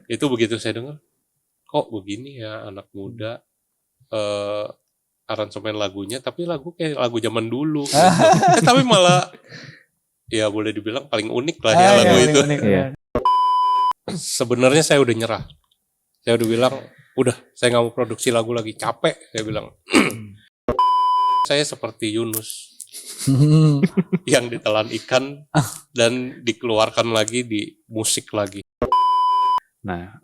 Itu begitu saya dengar, kok begini ya anak muda aransemen lagunya, tapi lagu kayak lagu zaman dulu. Tapi malah ya boleh dibilang paling unik lah ya lagu itu. Sebenarnya saya udah nyerah. Saya udah bilang, udah saya nggak mau produksi lagu lagi, capek. Saya bilang, saya seperti Yunus yang ditelan ikan dan dikeluarkan lagi di musik lagi. Nah,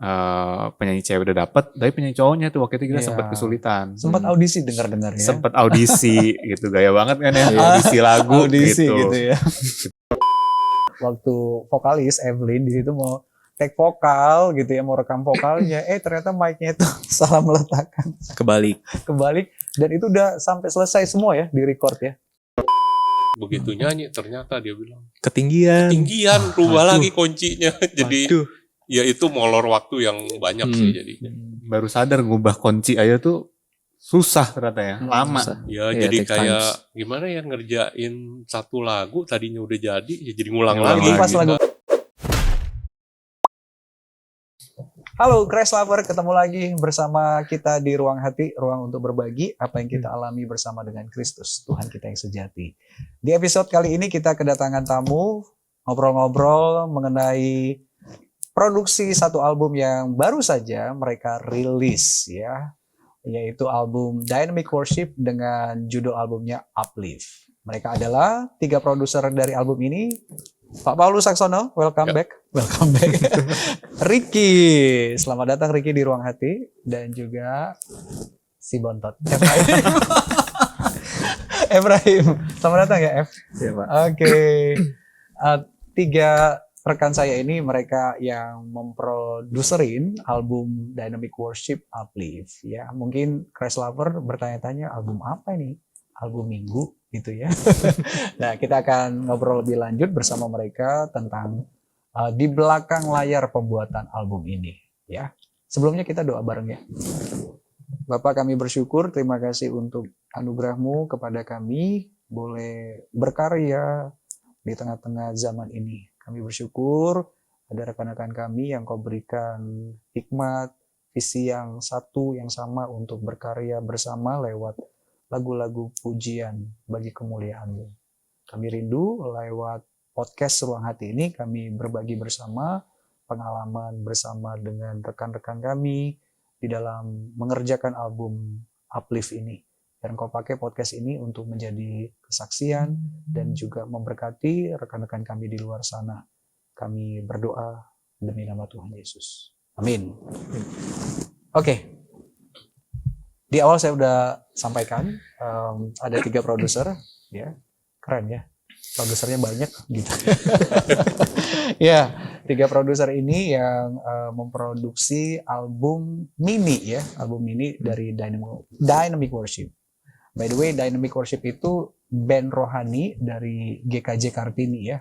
penyanyi cewek udah dapet, tapi penyanyi cowoknya tuh waktu itu kita sempat kesulitan. Sempat audisi dengar-dengar ya. Sempat audisi gitu, gaya banget kan ya, audisi lagu audisi gitu ya. Waktu vokalis Evelyn di situ mau take vokal gitu ya, mau rekam vokalnya, ternyata mic-nya itu salah meletakkan. Kebalik. Dan itu udah sampai selesai semua ya, di record ya. Begitu nyanyi ternyata dia bilang Ketinggian, rubah lagi kuncinya. Jadi ya itu molor waktu yang banyak sih jadinya. Baru sadar ngubah kunci aja tuh susah ternyata ya, lama. Ya jadi kayak gimana ya ngerjain satu lagu tadinya udah jadi, ya jadi ngulang lagi. Pas lagu. Halo Christ Lover, ketemu lagi bersama kita di Ruang Hati, ruang untuk berbagi apa yang kita alami bersama dengan Kristus, Tuhan kita yang sejati. Di episode kali ini kita kedatangan tamu, ngobrol-ngobrol mengenai produksi satu album yang baru saja mereka rilis ya, yaitu album Dynamic Worship dengan judul albumnya Uplift. Mereka adalah 3 produser dari album ini. Pak Paulus Saksono, welcome back. Ricky, selamat datang Ricky di Ruang Hati. Dan juga si Bontot, Efraim. Selamat datang ya, F. Ya, Pak. Oke. 3 rekan saya ini mereka yang memproduserin album Dynamic Worship Uplift. Ya, mungkin Christ Lover bertanya-tanya album apa ini? Album Minggu gitu ya. Nah, kita akan ngobrol lebih lanjut bersama mereka tentang di belakang layar pembuatan album ini ya. Sebelumnya kita doa bareng ya. Bapak, kami bersyukur, terima kasih untuk anugerah-Mu kepada kami boleh berkarya di tengah-tengah zaman ini. Kami bersyukur ada rekan-rekan kami yang Kau berikan hikmat, visi yang satu, yang sama untuk berkarya bersama lewat lagu-lagu pujian bagi kemuliaan-Mu. Kami rindu lewat podcast Ruang Hati ini kami berbagi bersama pengalaman bersama dengan rekan-rekan kami di dalam mengerjakan album Uplift ini. Dan Kau pakai podcast ini untuk menjadi kesaksian dan juga memberkati rekan-rekan kami di luar sana. Kami berdoa demi nama Tuhan Yesus. Amin. Oke. Di awal saya udah sampaikan ada 3 produser, ya keren ya, produsernya banyak gitu. Ya, 3 produser ini yang memproduksi album mini ya, album mini dari Dynamic Worship. By the way, Dynamic Worship itu band rohani dari GKJ Kartini ya.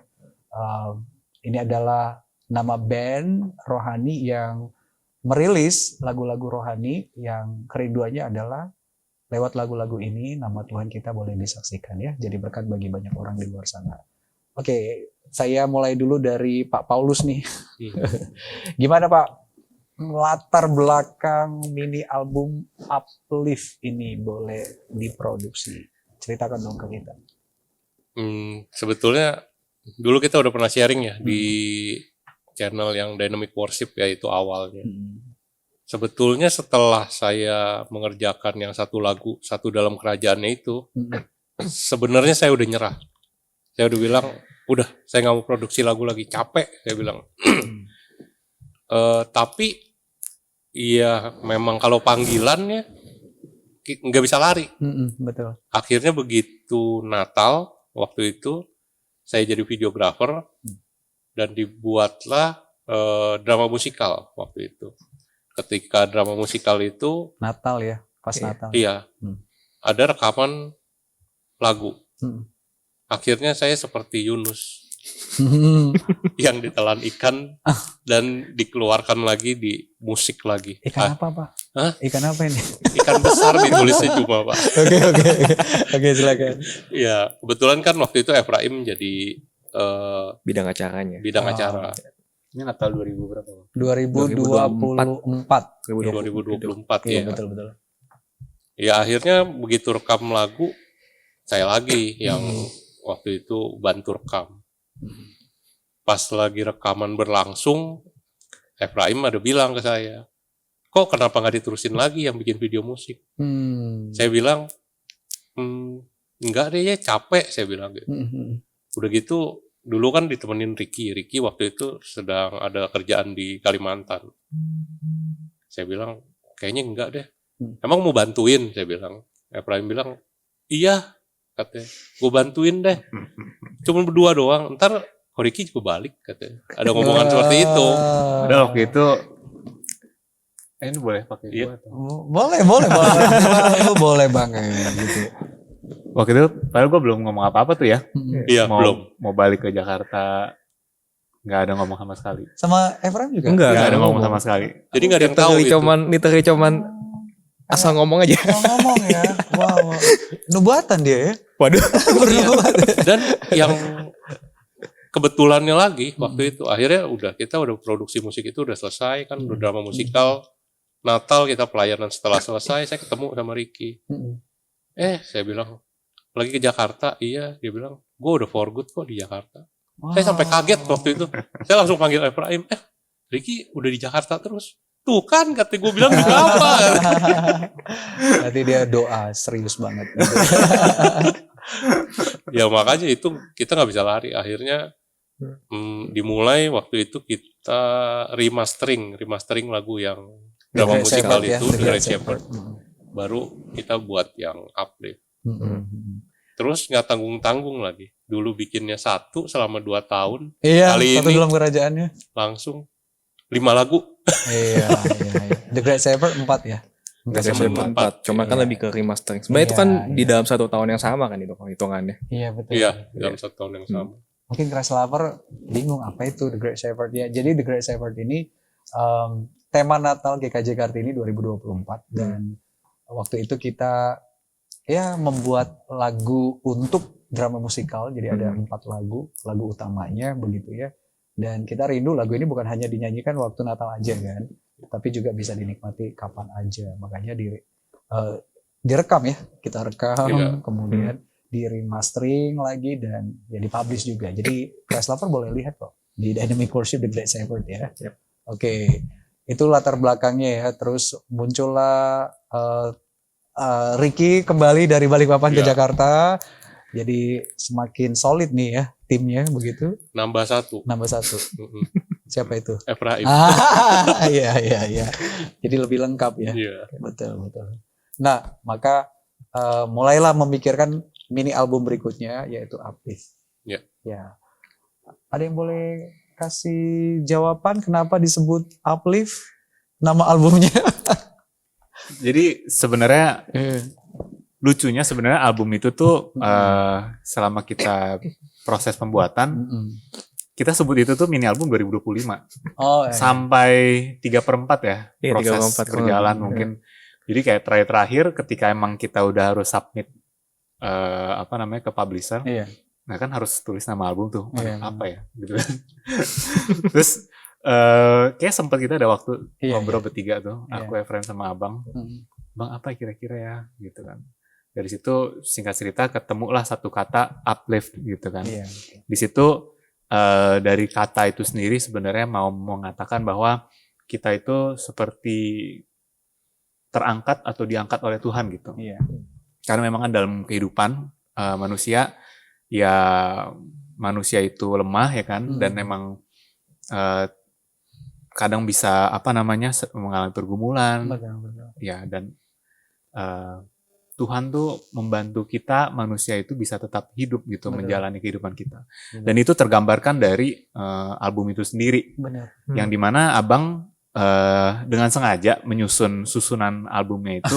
Ini adalah nama band rohani yang merilis lagu-lagu rohani yang kerinduannya adalah lewat lagu-lagu ini nama Tuhan kita boleh disaksikan ya. Jadi berkat bagi banyak orang di luar sana. Oke, saya mulai dulu dari Pak Paulus nih. Gimana Pak latar belakang mini album Uplift ini boleh diproduksi? Ceritakan dong ke kita. Sebetulnya dulu kita udah pernah sharing ya di channel yang Dynamic Worship ya, itu awalnya. Sebetulnya setelah saya mengerjakan yang satu lagu, satu dalam kerajaannya itu, sebenarnya saya udah nyerah. Saya udah bilang, udah saya nggak mau produksi lagu lagi, capek. Saya bilang. Tapi ya memang kalau panggilannya nggak bisa lari. Betul. Akhirnya begitu Natal waktu itu, saya jadi videografer. Dan dibuatlah drama musikal waktu itu. Ketika drama musikal itu Natal ya, pas Natal. Iya, ada rekaman lagu. Akhirnya saya seperti Yunus yang ditelan ikan dan dikeluarkan lagi di musik lagi. Ikan apa Pak? Hah? Ikan apa ini? Ikan besar ditulisnya cuma Pak. Oke, silakan. Ya, kebetulan kan waktu itu Efraim jadi bidang acaranya. Bidang acara. Ini Natal 2000 berapa? 2024. 2024 Iya, ya. betul. Ya akhirnya begitu rekam lagu, saya lagi yang waktu itu bantu rekam. Pas lagi rekaman berlangsung, Efraim ada bilang ke saya, kok kenapa nggak diterusin lagi yang bikin video musik? Saya bilang, enggak deh ya, capek, saya bilang gitu. Udah gitu, dulu kan ditemenin Ricky waktu itu sedang ada kerjaan di Kalimantan. Saya bilang, kayaknya enggak deh. Emang mau bantuin? Saya bilang. Efraim bilang, iya, katanya. Gue bantuin deh. Cuma berdua doang. Ntar Ricky juga balik, katanya. Ada ngomongan seperti itu. Padahal waktu itu, ini boleh pakai Iya. gua atau? Boleh banget gitu. Waktu itu, padahal gue belum ngomong apa-apa tuh ya. Iya, belum. Mau balik ke Jakarta, nggak ada ngomong sama sekali. Sama Efraim juga? Enggak Nggak ada ngomong sama sekali. Jadi nggak ada yang tahu itu. Literally cuman asal ngomong aja. Ngomong ya. Wow. Nubuatan dia ya. Waduh. Dan yang kebetulannya lagi waktu itu akhirnya kita udah produksi musik itu udah selesai kan, udah drama musikal. Natal kita pelayanan, setelah selesai saya ketemu sama Ricky. Saya bilang lagi ke Jakarta. Iya, dia bilang gue udah for good kok di Jakarta. Saya sampai kaget waktu itu. Saya langsung panggil Efraim, Ricky udah di Jakarta terus. Tuh kan, kata gue bilang juga apa. Berarti dia doa serius banget. Ya makanya itu kita nggak bisa lari. Akhirnya dimulai waktu itu kita remastering lagu yang drama musikal itu, The Great Shepherd. Baru kita buat yang Uplift. Terus nggak tanggung-tanggung lagi. Dulu bikinnya 1 selama 2 tahun. Iya, kali satu ini dalam kerajaannya. langsung 5 lagu. Iya. The Great Shepherd 4 ya. Enggak sampai 4. Cuma kan Iya. lebih ke remastering. Sebenarnya itu kan di dalam 1 tahun yang sama kan itu hitungannya. Iya betul. Iya, dalam 1 tahun yang sama. Mungkin Crash Lover bingung apa itu The Great Shepherd ya. Jadi The Great Shepherd ini tema Natal GKJ Kartini 2024 dan waktu itu kita ya membuat lagu untuk drama musikal. Jadi ada 4 lagu utamanya begitu ya. Dan kita rindu lagu ini bukan hanya dinyanyikan waktu Natal aja kan, tapi juga bisa dinikmati kapan aja. Makanya direkam ya, kita rekam, kemudian di remastering lagi dan ya dipublish juga. Jadi Crash Lover boleh lihat kok di Dynamic Worship The Great Shepherd ya. Oke, itu latar belakangnya ya. Terus muncullah Ricky kembali dari Balikpapan ke Jakarta. Jadi semakin solid nih ya timnya begitu. Nambah 1. Siapa itu? Efraim. Iya. Jadi lebih lengkap ya. Iya. Betul. Nah, maka mulailah memikirkan mini album berikutnya yaitu Uplift. Iya. Ya. Ada yang boleh kasih jawaban kenapa disebut Uplift nama albumnya? Jadi sebenarnya lucunya sebenarnya album itu tuh selama kita proses pembuatan kita sebut itu tuh mini album 2025 sampai 3/4 ya proses berjalan mungkin. Jadi kayak terakhir ketika emang kita udah harus submit ke publisher, nah kan harus tulis nama album tuh apa ya gitu kan. Terus kayak sempat kita ada waktu ngobrol bertiga tuh, aku Efraim sama Abang, Bang apa kira-kira ya gitu kan. Dari situ singkat cerita ketemulah satu kata uplift gitu kan. Di situ dari kata itu sendiri sebenarnya mau mengatakan bahwa kita itu seperti terangkat atau diangkat oleh Tuhan gitu. Karena memang kan dalam kehidupan manusia ya manusia itu lemah ya kan dan memang kadang bisa mengalami pergumulan. Ya dan Tuhan tuh membantu kita manusia itu bisa tetap hidup gitu menjalani kehidupan kita. Dan itu tergambarkan dari album itu sendiri. Yang dimana Abang dengan sengaja menyusun susunan albumnya itu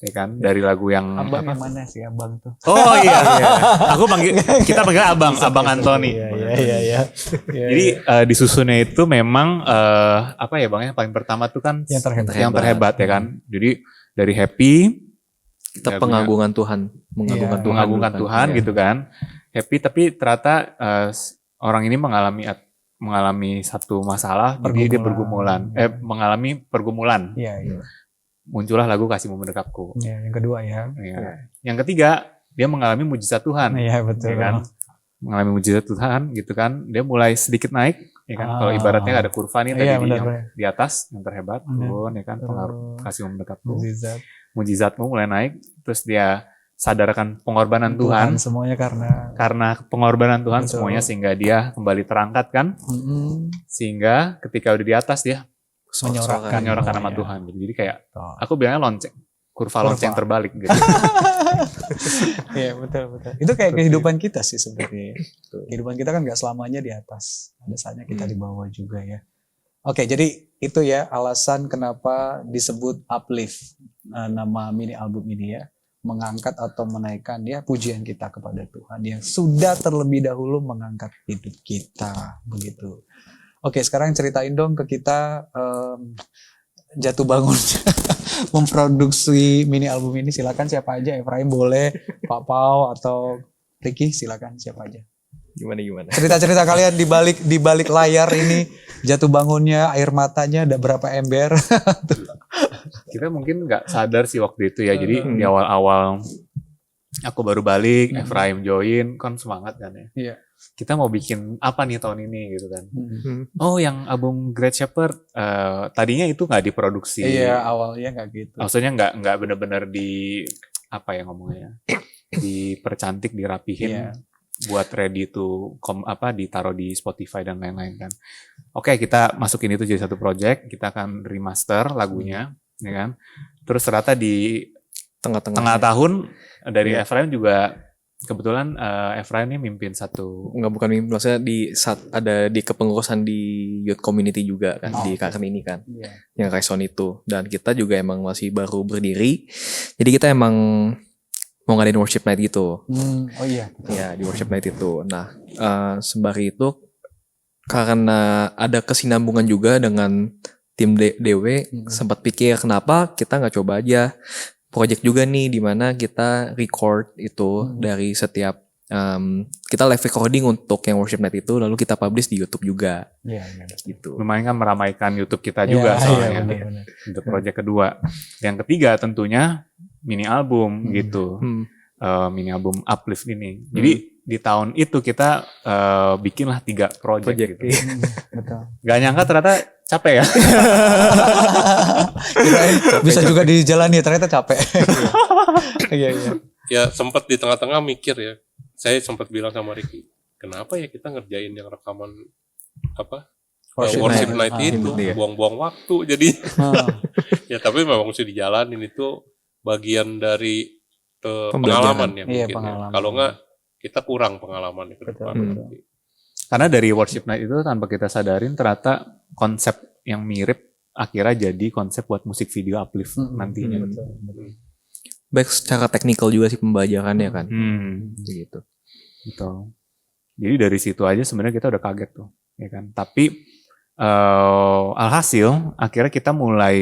ya kan dari lagu yang Abang yang mana sih Abang tuh? Oh iya. Kita panggil Abang Antoni. Iya. Jadi disusunnya itu memang Bang ya paling pertama tuh kan yang terhebat ya kan. Jadi dari Happy tetap pengagungan Tuhan, mengagungkan Tuhan gitu kan. Happy tapi ternyata orang ini mengalami mengalami satu masalah, jadi dia mengalami pergumulan. Iya, iya. Muncullah lagu Kasihmu Mendekapku. Ya, yang kedua ya. Ya. Yang ketiga, dia mengalami mujizat Tuhan. Iya, betul. Ya kan? Mengalami mujizat Tuhan gitu kan. Dia mulai sedikit naik, ya kan. Kalau ibaratnya ada kurva nih tadi di atas yang terhebat, turun ya kan. Pengaruh Kasihmu Mendekapku. Mujizatmu mulai naik, terus dia sadarkan pengorbanan Tuhan. Semuanya karena pengorbanan Tuhan betul. semuanya, sehingga dia kembali terangkat kan. Sehingga ketika udah di atas dia menyorakkan nama Tuhan. Jadi kayak aku bilangnya kurva lonceng terbalik gitu. Iya, betul. Itu kayak kehidupan kita sih sebenarnya. Kehidupan kita kan nggak selamanya di atas, ada saatnya kita di bawah juga ya. Oke, jadi itu ya alasan kenapa disebut Uplift, nama mini album ini ya, mengangkat atau menaikkan ya pujian kita kepada Tuhan yang sudah terlebih dahulu mengangkat hidup kita, begitu. Oke, sekarang ceritain dong ke kita jatuh bangun memproduksi mini album ini. Silakan siapa aja, Efraim boleh, Pak Pau atau Ricky, silakan siapa aja. Gimana? Cerita-cerita kalian di balik layar ini, jatuh bangunnya, air matanya, ada berapa ember? Kita mungkin nggak sadar sih waktu itu ya. Jadi di awal-awal aku baru balik, Efraim join, kan semangat kan ya. Iya. Kita mau bikin apa nih tahun ini gitu kan. Oh, yang album Great Shepherd tadinya itu nggak diproduksi. Iya, awalnya nggak gitu. Maksudnya nggak benar-benar di apa ya ngomongnya, dipercantik, dirapihin, buat ready to ditaruh di Spotify dan lain-lain kan. Oke, kita masukin itu jadi satu project, kita akan remaster lagunya, ya kan. Terus ternyata di tengah tahun dari Efraim juga. Kebetulan Efraim ini mimpin bukan mimpin, maksudnya ada di kepengurusan di youth community juga kan, di KKN ini kan, yang Raison itu, dan kita juga emang masih baru berdiri, jadi kita emang mau ngadain worship night gitu. Oh iya. Ya, di worship night itu. Nah, sembari itu karena ada kesinambungan juga dengan tim DW, sempat pikir kenapa kita nggak coba aja project juga nih, di mana kita record itu dari setiap kita live recording untuk yang worship night itu, lalu kita publish di YouTube juga. Iya. Gitu. Lumayan kan meramaikan YouTube kita juga soalnya. Bener. Untuk project kedua. Yang ketiga tentunya mini album gitu. Mini album Uplift ini. Jadi di tahun itu kita bikinlah 3 project gitu. Betul. Gak nyangka ternyata capek ya. Bisa juga dijalani, ternyata capek. Iya. Ya sempat di tengah-tengah mikir ya. Saya sempat bilang sama Ricky, kenapa ya kita ngerjain yang rekaman worship night itu, buang-buang waktu jadi. Ya tapi memang mesti dijalanin, itu bagian dari pengalaman ya mungkin. Ya. Kalau enggak kita kurang pengalaman ke depan. Karena dari worship night itu tanpa kita sadarin ternyata konsep yang mirip akhirnya jadi konsep buat musik video Uplift nantinya. Baik secara teknikal juga sih pembajarannya kan. Gitu. Betul. Jadi dari situ aja sebenarnya kita udah kaget tuh, ya kan. Tapi alhasil akhirnya kita mulai,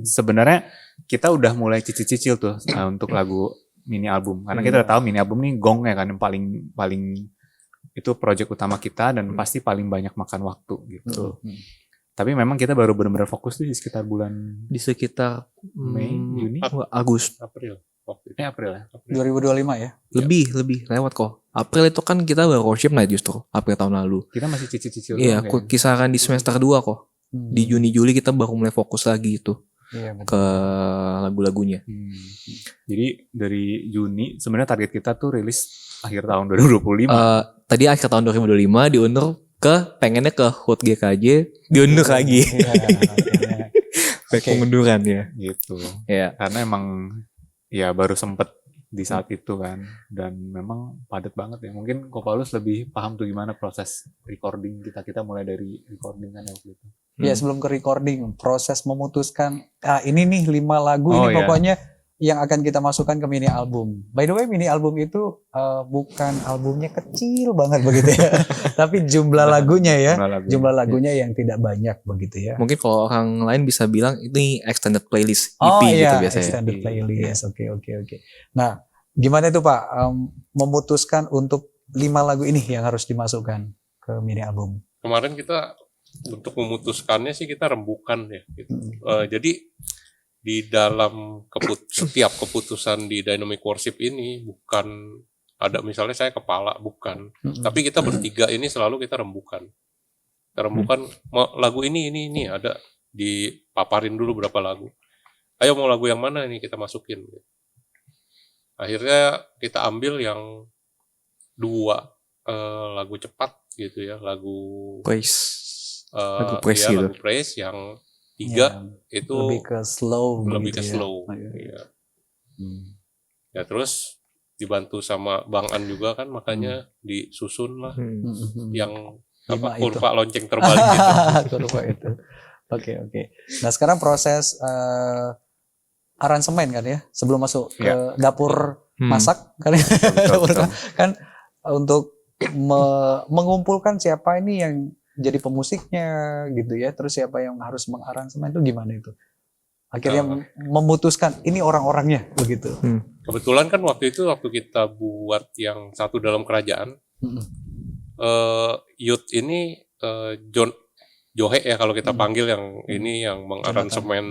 sebenarnya kita udah mulai cicil-cicil tuh untuk lagu mini album. Karena kita udah tahu mini album nih gong ya kan, yang paling itu project utama kita dan pasti paling banyak makan waktu gitu. Tapi memang kita baru benar-benar fokus tuh di sekitar Mei, Juni, April ya. 2025 ya. Lebih lewat kok. April itu kan kita baru worship night justru, April tahun lalu. Kita masih cicil-cicil. Iya, kisaran di semester 2 kok. Di Juni Juli kita baru mulai fokus lagi itu. Iya, ke lagu-lagunya. Jadi dari Juni sebenarnya target kita tuh rilis akhir tahun 2025. Tadi akhir tahun 2025 diundur pengennya ke HUT GKJ, diundur lagi. Baik pengunduran ya. Gitu. Ya. Karena emang ya baru sempet di saat itu kan, dan memang padat banget ya. Mungkin Ko Paulus lebih paham tuh gimana proses recording kita mulai dari recording kan waktu itu. Ya sebelum ke recording, proses memutuskan ini nih 5 lagu ini pokoknya yang akan kita masukkan ke mini album. By the way, mini album itu bukan albumnya kecil banget begitu ya, tapi jumlah lagunya ya, jumlah lagunya yang tidak banyak begitu ya. Mungkin kalau orang lain bisa bilang ini extended playlist EP gitu biasanya. Extended playlist. Oke. Nah, gimana itu Pak memutuskan untuk 5 lagu ini yang harus dimasukkan ke mini album? kemarin kita untuk memutuskannya sih kita rembukan ya gitu. Jadi di dalam setiap keputusan di dynamic worship ini bukan ada misalnya saya kepala, bukan. Tapi kita bertiga ini selalu kita rembukan. Kita rembukan lagu ini ada dipaparin dulu berapa lagu. Ayo mau lagu yang mana ini kita masukin. Akhirnya kita ambil yang 2 lagu cepat gitu ya, lagu Praise. Lagu praise gitu. lagu praise, yang 3 itu lebih ke slow lebih ke gitu ya. slow. Iya. Ya terus dibantu sama Bang An juga kan, makanya disusun lah yang Lima kurva lonceng terbalik gitu. Kurva itu. Oke. Nah sekarang proses aransemen kan ya, sebelum masuk ke dapur masak kan ya. Kan untuk mengumpulkan siapa ini yang jadi pemusiknya gitu ya, terus siapa yang harus mengaransemen itu gimana itu? Akhirnya memutuskan ini orang-orangnya begitu. Kebetulan kan waktu kita buat yang Satu Dalam Kerajaan, Youth ini Johe ya kalau kita panggil, yang ini yang mengaransemen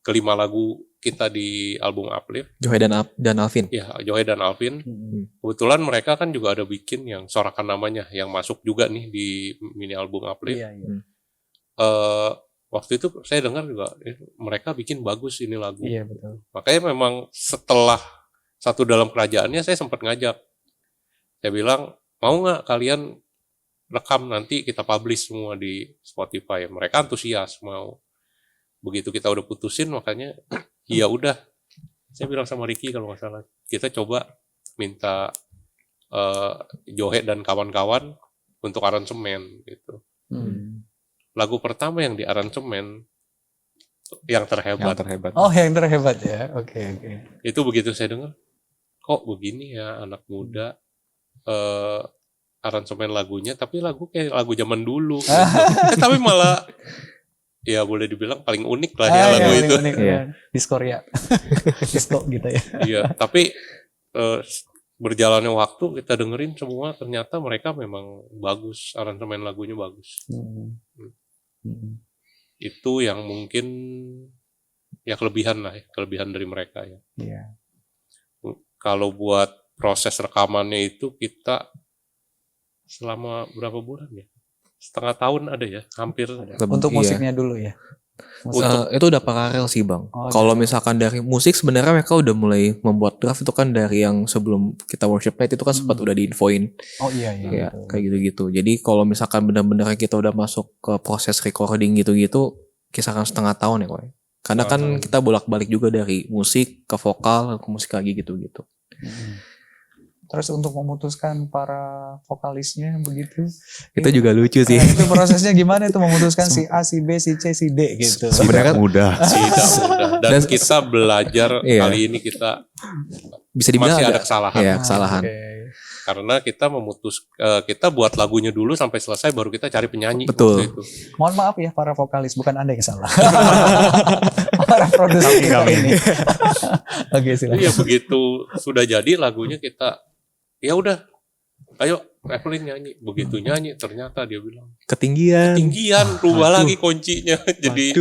ke-5 lagu kita di album Uplift. Johe dan Alvin. Ya, Johe dan Alvin. Kebetulan mereka kan juga ada bikin yang Sorakan Namanya, yang masuk juga nih di mini album Uplift. Iya. Waktu itu saya dengar juga mereka bikin bagus ini lagu. Iya betul. Makanya memang setelah Satu Dalam Kerajaannya saya sempat ngajak. Saya bilang, mau nggak kalian rekam nanti kita publish semua di Spotify. Mereka antusias mau. Begitu kita udah putusin, makanya ya udah. Saya bilang sama Ricky kalau nggak salah, kita coba minta Johe dan kawan-kawan untuk aransemen gitu. Lagu pertama yang di aransemen yang terhebat. Oh, yang terhebat ya. Oke. Itu begitu saya dengar, kok begini ya anak muda aransemen lagunya, tapi lagu kayak lagu zaman dulu. Tapi malah ya boleh dibilang paling unik lah ya lagu itu. Unik, Diskoria. Disco gitu ya. Iya, tapi berjalannya waktu kita dengerin semua, ternyata mereka memang bagus, aransemen lagunya bagus. Itu yang mungkin ya kelebihan dari mereka ya. Iya. Kalau buat proses rekamannya itu kita selama berapa bulan ya? Setengah tahun ada ya, hampir. Untuk musiknya dulu ya. Itu udah paralel sih Bang. Kalau misalkan dari musik sebenarnya mereka udah mulai membuat draft itu kan dari yang sebelum kita worship night itu kan sempat udah diinfoin. Oh iya. Ya, kayak gitu-gitu. Jadi kalau misalkan benar-benar kita udah masuk ke proses recording gitu-gitu, kisaran setengah tahun ya kok. Karena kan kita bolak-balik juga dari musik ke vokal ke musik lagi gitu-gitu. Terus untuk memutuskan para vokalisnya begitu. Itu juga lucu sih. Itu prosesnya gimana itu memutuskan si A, si B, si C, si D gitu. Sebenarnya mudah. Tidak mudah. Dan kita belajar kali ini kita bisa dibilang masih ada kesalahan. Iya, kesalahan. Karena kita kita buat lagunya dulu sampai selesai baru kita cari penyanyi. Betul. Itu. Mohon maaf ya para vokalis, bukan Anda yang salah. Para produser kita ini. Oke, silakan. Iya, begitu sudah jadi lagunya kita, ya udah, ayo Evelyn nyanyi. Begitu nyanyi ternyata dia bilang ketinggian, rubah lagi kuncinya. Jadi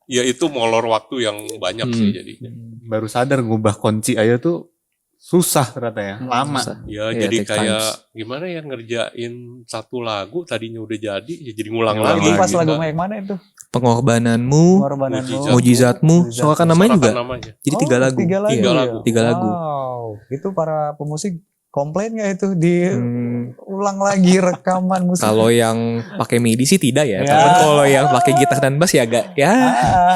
ya itu molor waktu yang banyak sih jadinya. Baru sadar ngubah kunci aja tuh susah ternyata ya, lama. Ya jadi kayak gimana ya, ngerjain satu lagu tadinya udah jadi, ya jadi ngulang lagi. Itu pas lagu yang mana itu? Pengorbananmu, mujizatmu, Sorakan Namanya juga. Jadi 3 lagu. Tiga lagu. Wow, itu para pemusik komplain nggak itu diulang lagi rekaman musik? Kalau yang pakai MIDI sih tidak ya. Tapi kalau yang pakai gitar dan bass ya agak ya.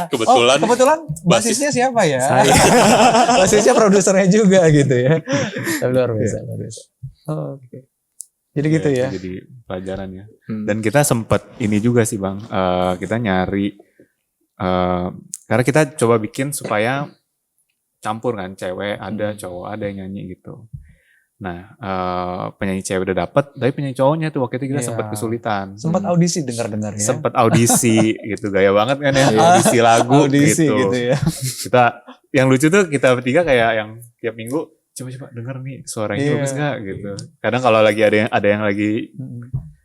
Kebetulan basisnya siapa ya? Saya. Basisnya produsernya juga gitu ya. Luar biasa. Oke. Jadi gitu ya. Jadi pelajaran ya. Dan kita sempat ini juga sih Bang. Kita nyari karena kita coba bikin supaya campur kan, cewek ada, cowok ada yang nyanyi gitu. Nah, penyanyi cewek udah dapet, tapi penyanyi cowoknya tuh waktu itu kita sempat kesulitan. Sempat audisi dengar-dengar ya. Sempat audisi gitu, gaya banget kan ya, audisi lagu gitu ya. Kita yang lucu tuh kita bertiga kayak yang tiap minggu coba denger nih suaranya bagus gak gitu. Kadang kalau lagi ada yang lagi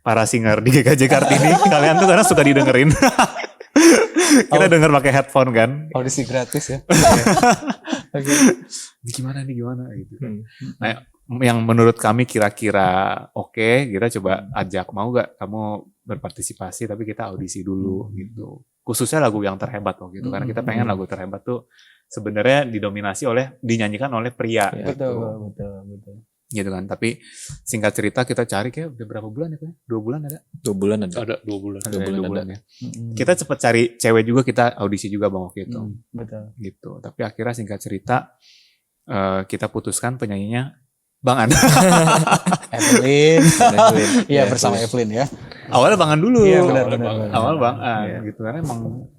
para singer di GKJ Kartini, kalian tuh karena suka didengerin. Kita denger pakai headphone kan. Audisi gratis ya. Oke. Ini gimana gitu. Nah, yang menurut kami kira-kira oke, kita coba ajak, mau gak kamu berpartisipasi tapi kita audisi dulu gitu. Khususnya lagu yang terhebat waktu itu, karena kita pengen lagu terhebat tuh sebenarnya dinyanyikan oleh pria. Betul. Gitu kan. Tapi singkat cerita kita cari kayak udah berapa bulan itu ya? 2 bulan ada? 2 bulan ada. Ada 2 bulan. Ada 2 bulan ya. Mm-mm. Kita cepet cari cewek juga, kita audisi juga bang waktu itu. Betul. Gitu. Tapi akhirnya singkat cerita kita putuskan penyanyinya Bang An. Evelyn. Iya Ya, bersama Evelyn ya. Awalnya Bang An dulu. Iya benar. Awal Bang An Iya. gitu, karena emang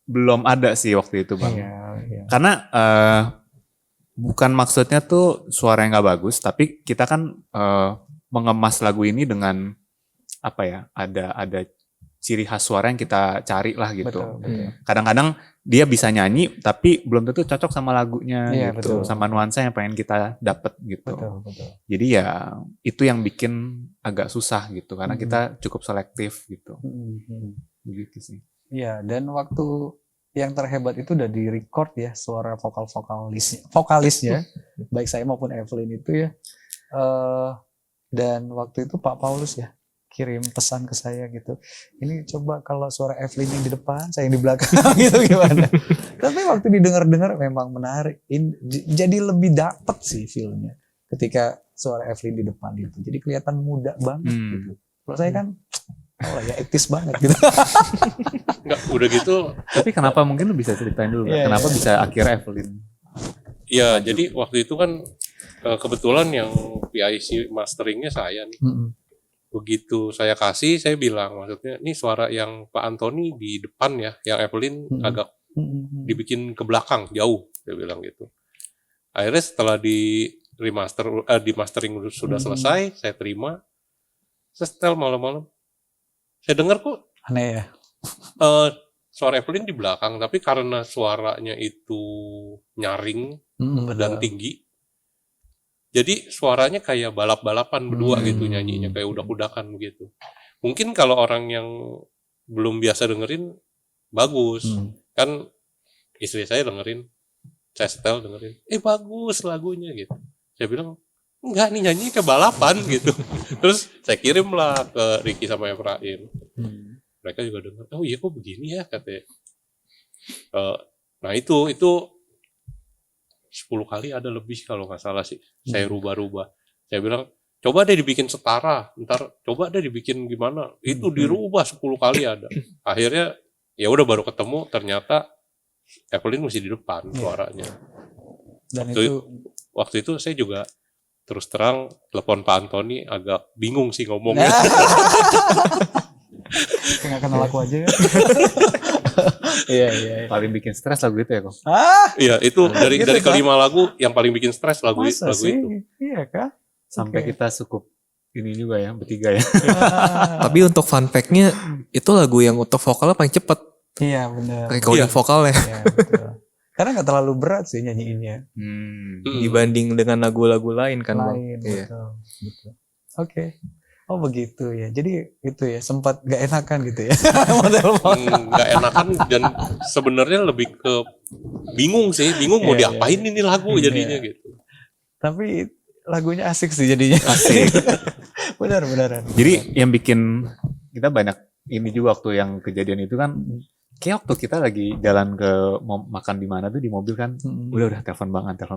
belum ada sih waktu itu Bang. Iya. Karena bukan maksudnya tuh suara yang gak bagus, tapi kita kan mengemas lagu ini dengan apa ya, ada ciri khas suara yang kita cari lah gitu. Betul. Kadang-kadang dia bisa nyanyi tapi belum tentu cocok sama lagunya Iya, gitu, betul. sama nuansa yang pengen kita dapet gitu. Betul. Jadi ya itu yang bikin agak susah gitu, karena kita cukup selektif gitu. Begitu sih. Iya, dan waktu yang terhebat itu udah di record ya suara vokalisnya baik saya maupun Evelyn itu ya. Dan waktu itu Pak Paulus ya kirim pesan ke saya gitu. Ini coba kalau suara Evelyn yang di depan, saya yang di belakang gitu gimana. Tapi waktu didengar-dengar memang menarik. Jadi lebih dapet sih feel-nya ketika suara Evelyn di depan itu. Jadi kelihatan muda banget gitu. Kalau saya kan ya etis banget gitu. Enggak, udah gitu. Tapi kenapa, mungkin lu bisa ceritain dulu, Iya, kenapa iya. bisa akhirnya Evelyn? Ya, jadi waktu itu kan kebetulan yang PIC masteringnya saya nih. Begitu saya kasih, saya bilang maksudnya ini suara yang Pak Antoni di depan ya, yang Evelyn agak dibikin ke belakang jauh, dia bilang gitu. Akhirnya setelah di mastering sudah selesai, saya terima. Saya setel malam-malam. Saya dengar kok Aneh ya. suara Evelyn di belakang, tapi karena suaranya itu nyaring dan tinggi, jadi suaranya kayak balap-balapan berdua gitu nyanyinya, kayak udak-udakan begitu. Mungkin kalau orang yang belum biasa dengerin, bagus. Kan istri saya dengerin, saya setel dengerin, bagus lagunya gitu. Saya bilang, enggak nih nyanyi kayak balapan gitu. Terus saya kirim lah ke Ricky sama Efraim. Mereka juga dengar, oh iya kok begini ya katanya. Nah itu 10 kali ada lebih kalau nggak salah sih. Saya rubah-rubah. Saya bilang, coba deh dibikin setara, ntar coba deh dibikin gimana. Itu dirubah 10 kali ada. Akhirnya ya udah baru ketemu, ternyata Evelyn mesti di depan suaranya. Dan Waktu itu saya juga terus terang telepon Pak Antoni agak bingung sih ngomongnya. nggak kenal aku aja ya. Iya. Paling bikin stres lagu itu ya kok? Iya, itu dari Gitu, dari Pak. kelima lagu yang paling bikin stres lagu Masa sih? itu. Iya kah? Sampai kita cukup ini juga ya, bertiga ya. Tapi untuk fun fact-nya itu lagu yang untuk vokalnya paling cepet Iya benar. recording Iya. vokalnya Iya, betul. Karena nggak terlalu berat sih nyanyiinnya. dibanding dengan lagu-lagu lain kan Bang. Lain, Iya. betul. Oke. Oh begitu ya. Jadi itu ya sempat gak enakan gitu ya. Model Nggak enakan dan sebenarnya lebih ke bingung mau Iya, diapain ini lagu jadinya gitu. Tapi lagunya asik sih jadinya. Asik. Benar-benaran. Jadi yang bikin kita banyak ini juga waktu yang kejadian itu kan, kayak waktu kita lagi jalan ke mau makan di mana tuh di mobil kan, udah telepon Bang An gitu.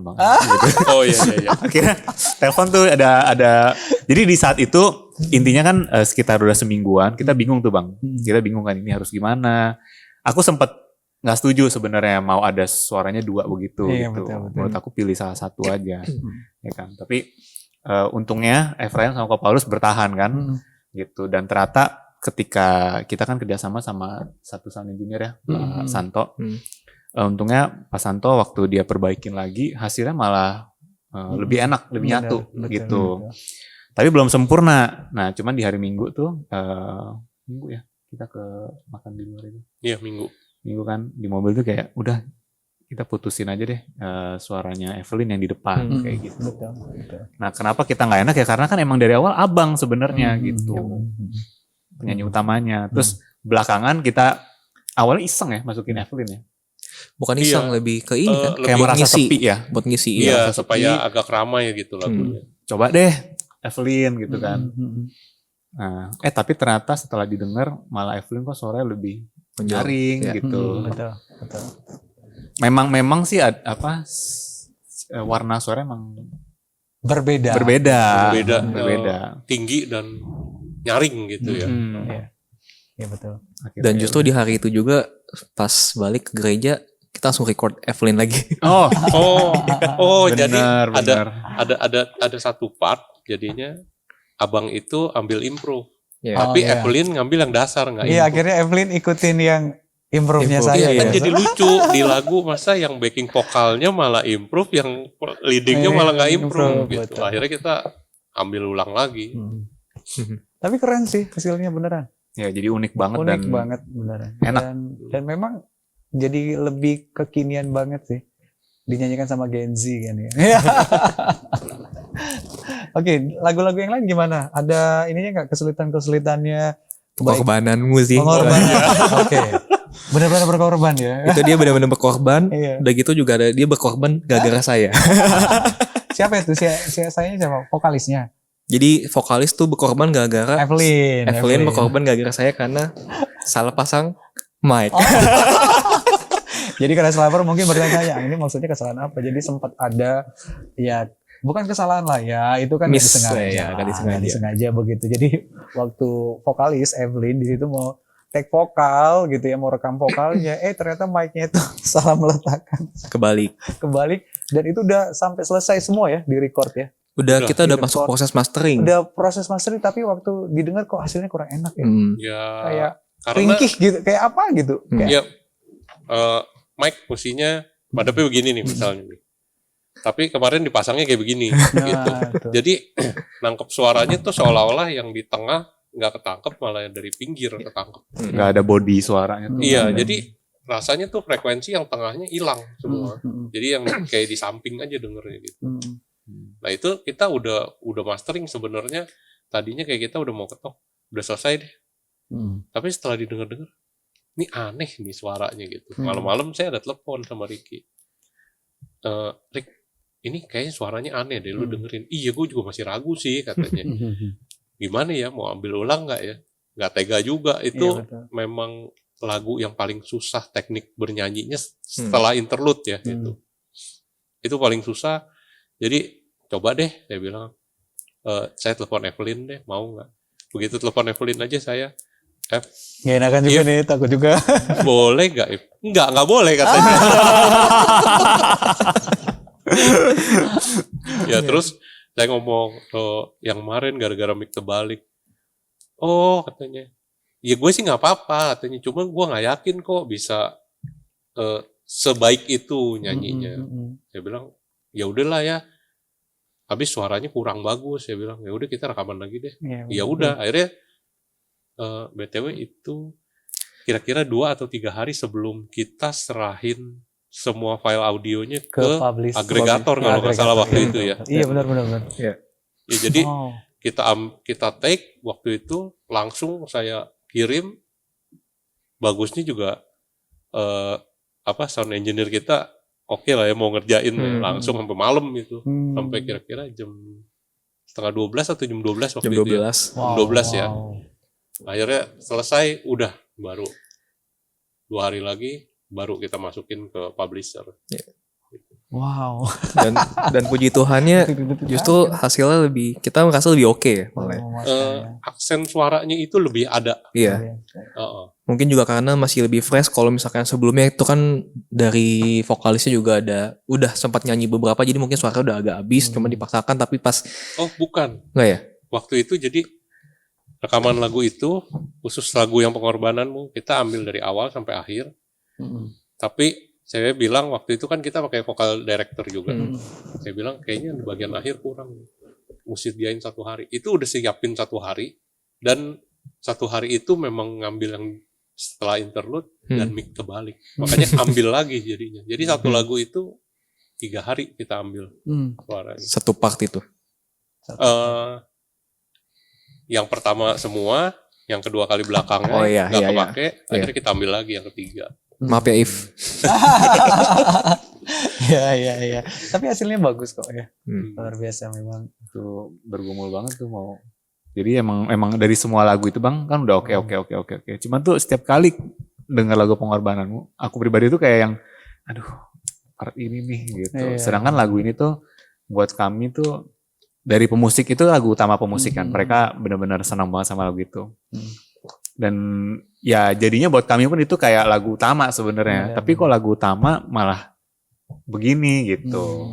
Oh iya. Akhirnya telepon tuh ada. Jadi di saat itu intinya kan sekitar udah semingguan kita bingung tuh Bang. Kita bingung kan ini harus gimana. Aku sempat nggak setuju sebenarnya mau ada suaranya 2 begitu Iya, gitu. betul. Menurut aku pilih salah satu aja, ya kan. Tapi untungnya Efraim sama Ko Paulus bertahan kan, gitu. Dan ternyata ketika kita kan kerjasama sama satu sound engineer ya, Pak Santo. Untungnya Pak Santo waktu dia perbaikin lagi hasilnya malah lebih enak, lebih nyatu gitu. Tapi belum sempurna. Nah, cuman di hari Minggu tuh Minggu ya kita ke makan di luar itu. Iya Minggu. Minggu kan di mobil tuh kayak udah kita putusin aja deh suaranya Evelyn yang di depan kayak gitu. Betul. Nah, kenapa kita nggak enak ya? Karena kan emang dari awal abang sebenarnya gitu, penyanyi utamanya. Terus belakangan kita awalnya iseng ya masukin Evelyn ya, Bukan iseng, Iya. lebih ke ini kan. Lebih kayak merasa ngisi. sepi ya. Buat ngisi. Iya, rasa supaya sepi. agak ramai gitu lagunya. Coba deh Evelyn gitu kan. Nah, tapi ternyata setelah didengar malah Evelyn kok suaranya lebih nyaring Ya. gitu. Betul. Memang sih warna suara emang Berbeda. berbeda. Tinggi dan nyaring gitu ya. Iya betul. Akhirnya Dan justru di hari itu juga pas balik ke gereja kita langsung record Evelyn lagi. Jadi benar. ada satu part jadinya abang itu ambil improve. Ya. Tapi iya. Evelyn ngambil yang dasar nggak Iya, improve. akhirnya Evelyn ikutin yang improve-nya Improve, saya. Iya, kan ya. jadi lucu di lagu masa yang backing vokalnya malah improve, yang leadingnya malah nggak improve gitu. betul. Akhirnya kita ambil ulang lagi. Tapi keren sih hasilnya beneran. Ya, jadi unik banget Unik dan banget beneran. enak. Dan memang jadi lebih kekinian banget sih. Dinyanyikan sama Gen Z kan ya. Oke, lagu-lagu yang lain gimana? Ada ininya nggak kesulitan-kesulitannya? Pengorbananmu sih. Pengorbanan. Oke. Benar-benar berkorban ya. Itu dia benar-benar berkorban. Iya. Udah gitu juga ada dia berkorban gara-gara saya. Siapa itu? Saya siapa? Vokalisnya. Jadi vokalis tuh berkorban gara-gara Evelyn. berkorban gara-gara saya karena salah pasang mic. Jadi Crash Lover mungkin bertanya, ini maksudnya kesalahan apa? Jadi sempat ada ya bukan kesalahan lah ya, itu kan nggak Miss, disengaja, ya, nggak disengaja. nggak disengaja begitu. Jadi waktu vokalis Evelyn di situ mau take vokal gitu ya, mau rekam vokalnya, ternyata mic-nya itu salah meletakkan, Kebalik. kebalik, dan itu udah sampai selesai semua ya di record ya. Kita udah di masuk record. proses mastering. Udah proses mastering, tapi waktu didengar kok hasilnya kurang enak ya. Ya, Kayak karena ringkih gitu, kayak apa gitu. Kayak, ya mic fungsinya madepnya begini nih misalnya nih. Tapi kemarin dipasangnya kayak begini gitu. itu. Jadi nangkep suaranya tuh seolah-olah yang di tengah nggak ketangkep, malah yang dari pinggir ketangkep. nggak ada body suaranya tuh. Iya, jadi rasanya tuh frekuensi yang tengahnya hilang semua. Jadi yang kayak di samping aja dengernya gitu. Nah itu kita udah mastering sebenarnya. Tadinya kayak kita udah mau ketok, udah selesai deh. Tapi setelah didengar-dengar, ini aneh nih suaranya gitu. Malam-malam saya ada telepon sama Ricky. Rick, ini kayaknya suaranya aneh deh, lu dengerin. Iya, gue juga masih ragu sih katanya. Gimana ya, mau ambil ulang nggak ya? Nggak tega juga. Itu Iya, memang lagu yang paling susah teknik bernyanyinya setelah interlude ya gitu. Itu paling susah. Jadi coba deh, saya bilang, saya telepon Evelyn deh, mau nggak? Begitu telepon Evelyn aja saya, Gak enakan juga nih, takut juga. boleh nggak? Nggak boleh katanya. Ya terus saya ngomong yang kemarin gara-gara mic terbalik. Oh katanya, ya gue sih nggak apa-apa katanya. Cuma gue nggak yakin kok bisa sebaik itu nyanyinya. Saya bilang ya udahlah ya. Habis suaranya kurang bagus. Saya bilang ya udah kita rekaman lagi deh. Ya udah akhirnya BTW itu kira-kira 2 atau 3 hari sebelum kita serahin semua file audionya ke agregator kalau nggak salah waktu itu ya. Iya benar. Ya jadi kita take waktu itu langsung saya kirim. Bagusnya juga sound engineer kita oke lah ya mau ngerjain langsung sampai malam itu. Sampai kira-kira jam 11:30 atau jam 12 waktu Jam 12. itu ya. Jam 12 ya. Akhirnya selesai, udah baru 2 hari lagi baru kita masukin ke publisher. Wow. Dan puji Tuhannya justru hasilnya kita merasa lebih oke ya malah. Aksen suaranya itu lebih ada. Iya. Mungkin juga karena masih lebih fresh. Kalau misalkan sebelumnya itu kan dari vokalisnya juga udah sempat nyanyi beberapa, jadi mungkin suara udah agak habis, cuma dipaksakan. Tapi pas Bukan. Enggak ya? Waktu itu jadi rekaman lagu itu khusus lagu yang pengorbananmu kita ambil dari awal sampai akhir. Tapi saya bilang waktu itu kan kita pakai vokal director juga. Saya bilang kayaknya di bagian akhir kurang, mesti diain 1 hari. Itu udah siapin 1 hari, dan 1 hari itu memang ngambil yang setelah interlude dan mic kebalik. Makanya ambil lagi jadinya. Jadi satu lagu itu 3 hari kita ambil suaranya. Satu part itu. Yang pertama semua, yang kedua kali belakangnya Oh, iya, nggak iya, kepake, akhirnya kita ambil lagi yang ketiga. Maaf ya If. Ya. Tapi hasilnya bagus kok ya. Luar biasa memang. Itu bergumul banget tuh mau. Jadi emang dari semua lagu itu Bang kan udah oke. Cuman tuh setiap kali dengar lagu Pengorbananmu, aku pribadi tuh kayak yang aduh part ini nih gitu. Iya. Sedangkan lagu ini tuh buat kami tuh dari pemusik itu lagu utama pemusik kan. Mereka benar-benar senang banget sama lagu itu. Dan ya jadinya buat kami pun itu kayak lagu utama sebenarnya. Tapi kok lagu utama malah begini gitu.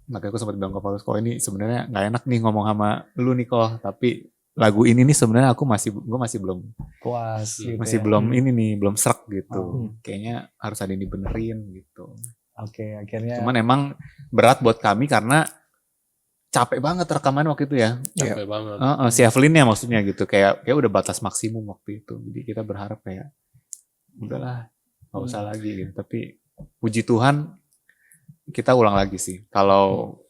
Makanya aku sempat bilang ke Paulus, kok ini sebenarnya nggak enak nih ngomong sama lu nih kok. Tapi lagu ini nih sebenarnya gue masih belum Puas gitu masih ya. belum ini nih belum serak gitu. Kayaknya harus ada yang dibenerin gitu. Oke, akhirnya Cuman emang berat buat kami karena capek banget rekaman waktu itu ya. Capek banget. Si Evelyn-nya maksudnya gitu. Kayak udah batas maksimum waktu itu. Jadi kita berharap kayak udahlah gak usah lagi gitu. Tapi puji Tuhan kita ulang lagi sih. Kalau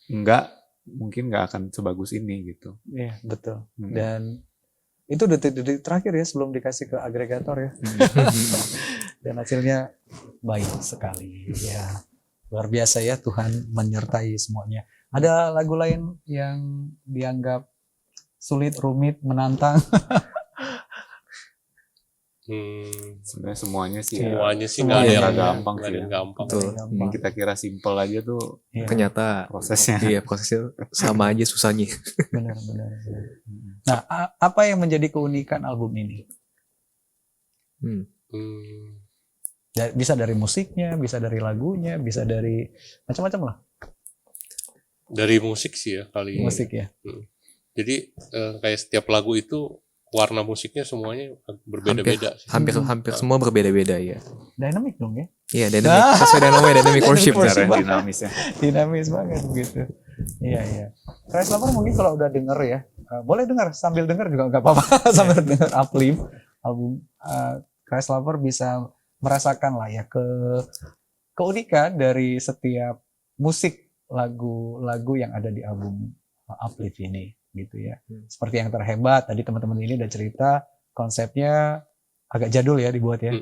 enggak mungkin gak akan sebagus ini gitu. iya betul. Dan itu detik-detik terakhir ya sebelum dikasih ke agregator ya. Dan hasilnya baik sekali ya. Luar biasa ya, Tuhan menyertai semuanya. Ada lagu lain yang dianggap sulit, rumit, menantang? Sebenarnya semuanya sih Semuanya sih Semuanya nggak ada yang gampang nggak sih ada yang ya. gampang. Betul. Yang kita kira simple aja tuh Iya, Ternyata prosesnya. iya prosesnya sama aja susahnya. benar. Nah, apa yang menjadi keunikan album ini? Hmm. Bisa dari musiknya, bisa dari lagunya, bisa dari macam-macam lah Dari musik sih ya kali ini. musik ya. Jadi kayak setiap lagu itu warna musiknya semuanya berbeda-beda sih. Hampir semua berbeda-beda ya. Dynamic dong ya. Iya, dynamic sesuai dengan namanya dynamic worship. Worship. Cara dinamis ya. Dinamis banget gitu. Iya. Christ Lover mungkin kalau udah denger ya, boleh dengar sambil denger juga nggak apa-apa. Sambil denger Uplift album Christ Lover bisa merasakan lah ya keunikan dari setiap musik lagu-lagu yang ada di album Uplift ini gitu ya. Seperti yang terhebat tadi teman-teman ini udah cerita konsepnya agak jadul ya dibuat ya.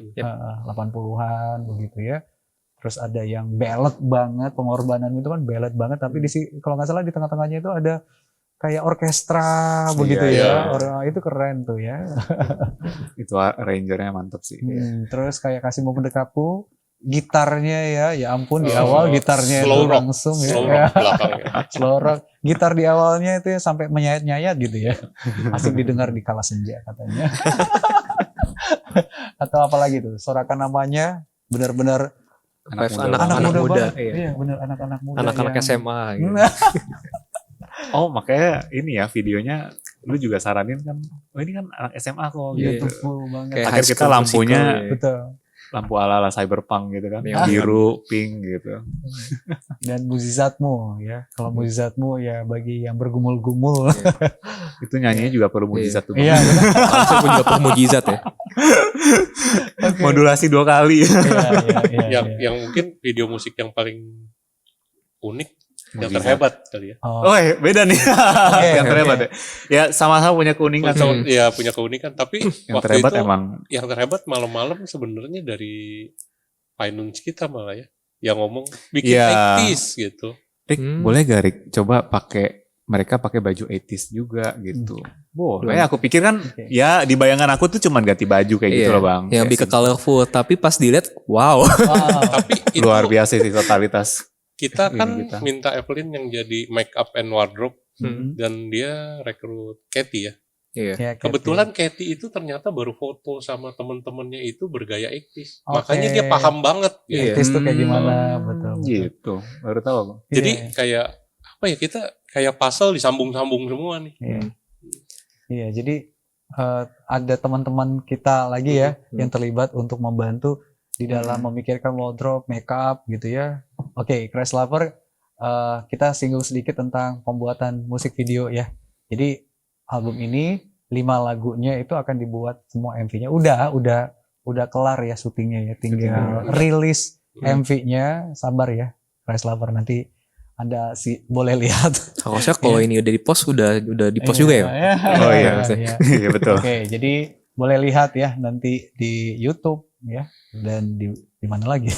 80-an begitu ya. Terus ada yang ballad banget, pengorbanan itu kan ballad banget tapi kalau nggak salah di tengah-tengahnya itu ada kayak orkestra begitu ya. Itu keren tuh ya. Itu arrangernya mantep sih. Terus kayak Kasihmu Mendekapku, gitarnya ya ampun di awal gitarnya itu slow rock. langsung ya. Slow rock belakangnya. Slow rock. Gitar di awalnya itu ya sampai menyayat-nyayat gitu ya. Asik didengar di kala senja katanya. Atau apalagi tuh, sorakan namanya benar-benar Anak muda. banget. Iya. Iya, benar anak-anak muda. Anak-anak yang- SMA gitu. Oh makanya ini ya videonya lu juga saranin kan. Oh ini kan anak SMA kok Iya, gitu. full banget. Kayak Akhir high kita school lampunya musical, ya. Betul. lampu ala-ala cyberpunk gitu kan. Neon. Biru, pink gitu. Dan mukjizatmu ya. Kalau mukjizatmu ya bagi yang bergumul-gumul. Itu nyanyinya juga perlu mujizat tuh. Bang. Iya, benar. Langsung pun juga mujizat ya. Modulasi 2 kali. Iya. Yang mungkin video musik yang paling unik, yang Mujizat. terhebat kali ya. Oh, Oh beda nih. Yang terhebat ya. Ya sama-sama punya keunikan. Ya punya keunikan, tapi Yang waktu terhebat itu emang. yang terhebat malam-malam sebenarnya dari finance kita malah ya, yang ngomong bikin Iya. 80s gitu. Rick, boleh gak Rick coba mereka pakai baju 80s juga gitu. Boleh. Aku pikir kan ya di bayangan aku tuh cuman ganti baju kayak gitu Iya, loh Bang. yang lebih ke Kayak colorful, tapi pas dilihat wow. Tapi itu luar biasa sih totalitas. kita kan Ini kita. minta Evelyn yang jadi make up and wardrobe Hmm. dan dia rekrut Katy ya. Iya. ya, Kebetulan Katy itu ternyata baru foto sama temen-temennya itu bergaya 80s. Oke. Makanya dia paham banget gitu. Iya. Artis tuh kayak gimana, betul. Gitu. Baru tahu aku. Jadi Iya. kayak apa ya, kita kayak puzzle disambung-sambung semua nih. Iya, jadi ada teman-teman kita lagi ya yang terlibat untuk membantu di dalam memikirkan wardrobe, makeup gitu ya. Oke, Christ Lover kita singgung sedikit tentang pembuatan musik video ya. Jadi album ini lagunya itu akan dibuat semua MV-nya. Udah kelar ya syutingnya ya, tinggal rilis MV-nya. Sabar ya, Crash Lover, nanti Anda boleh lihat. Harusnya kalau ini udah di post udah di post juga ya. Oh iya, iya. iya betul. Oke, jadi boleh lihat ya nanti di YouTube ya, dan di mana lagi?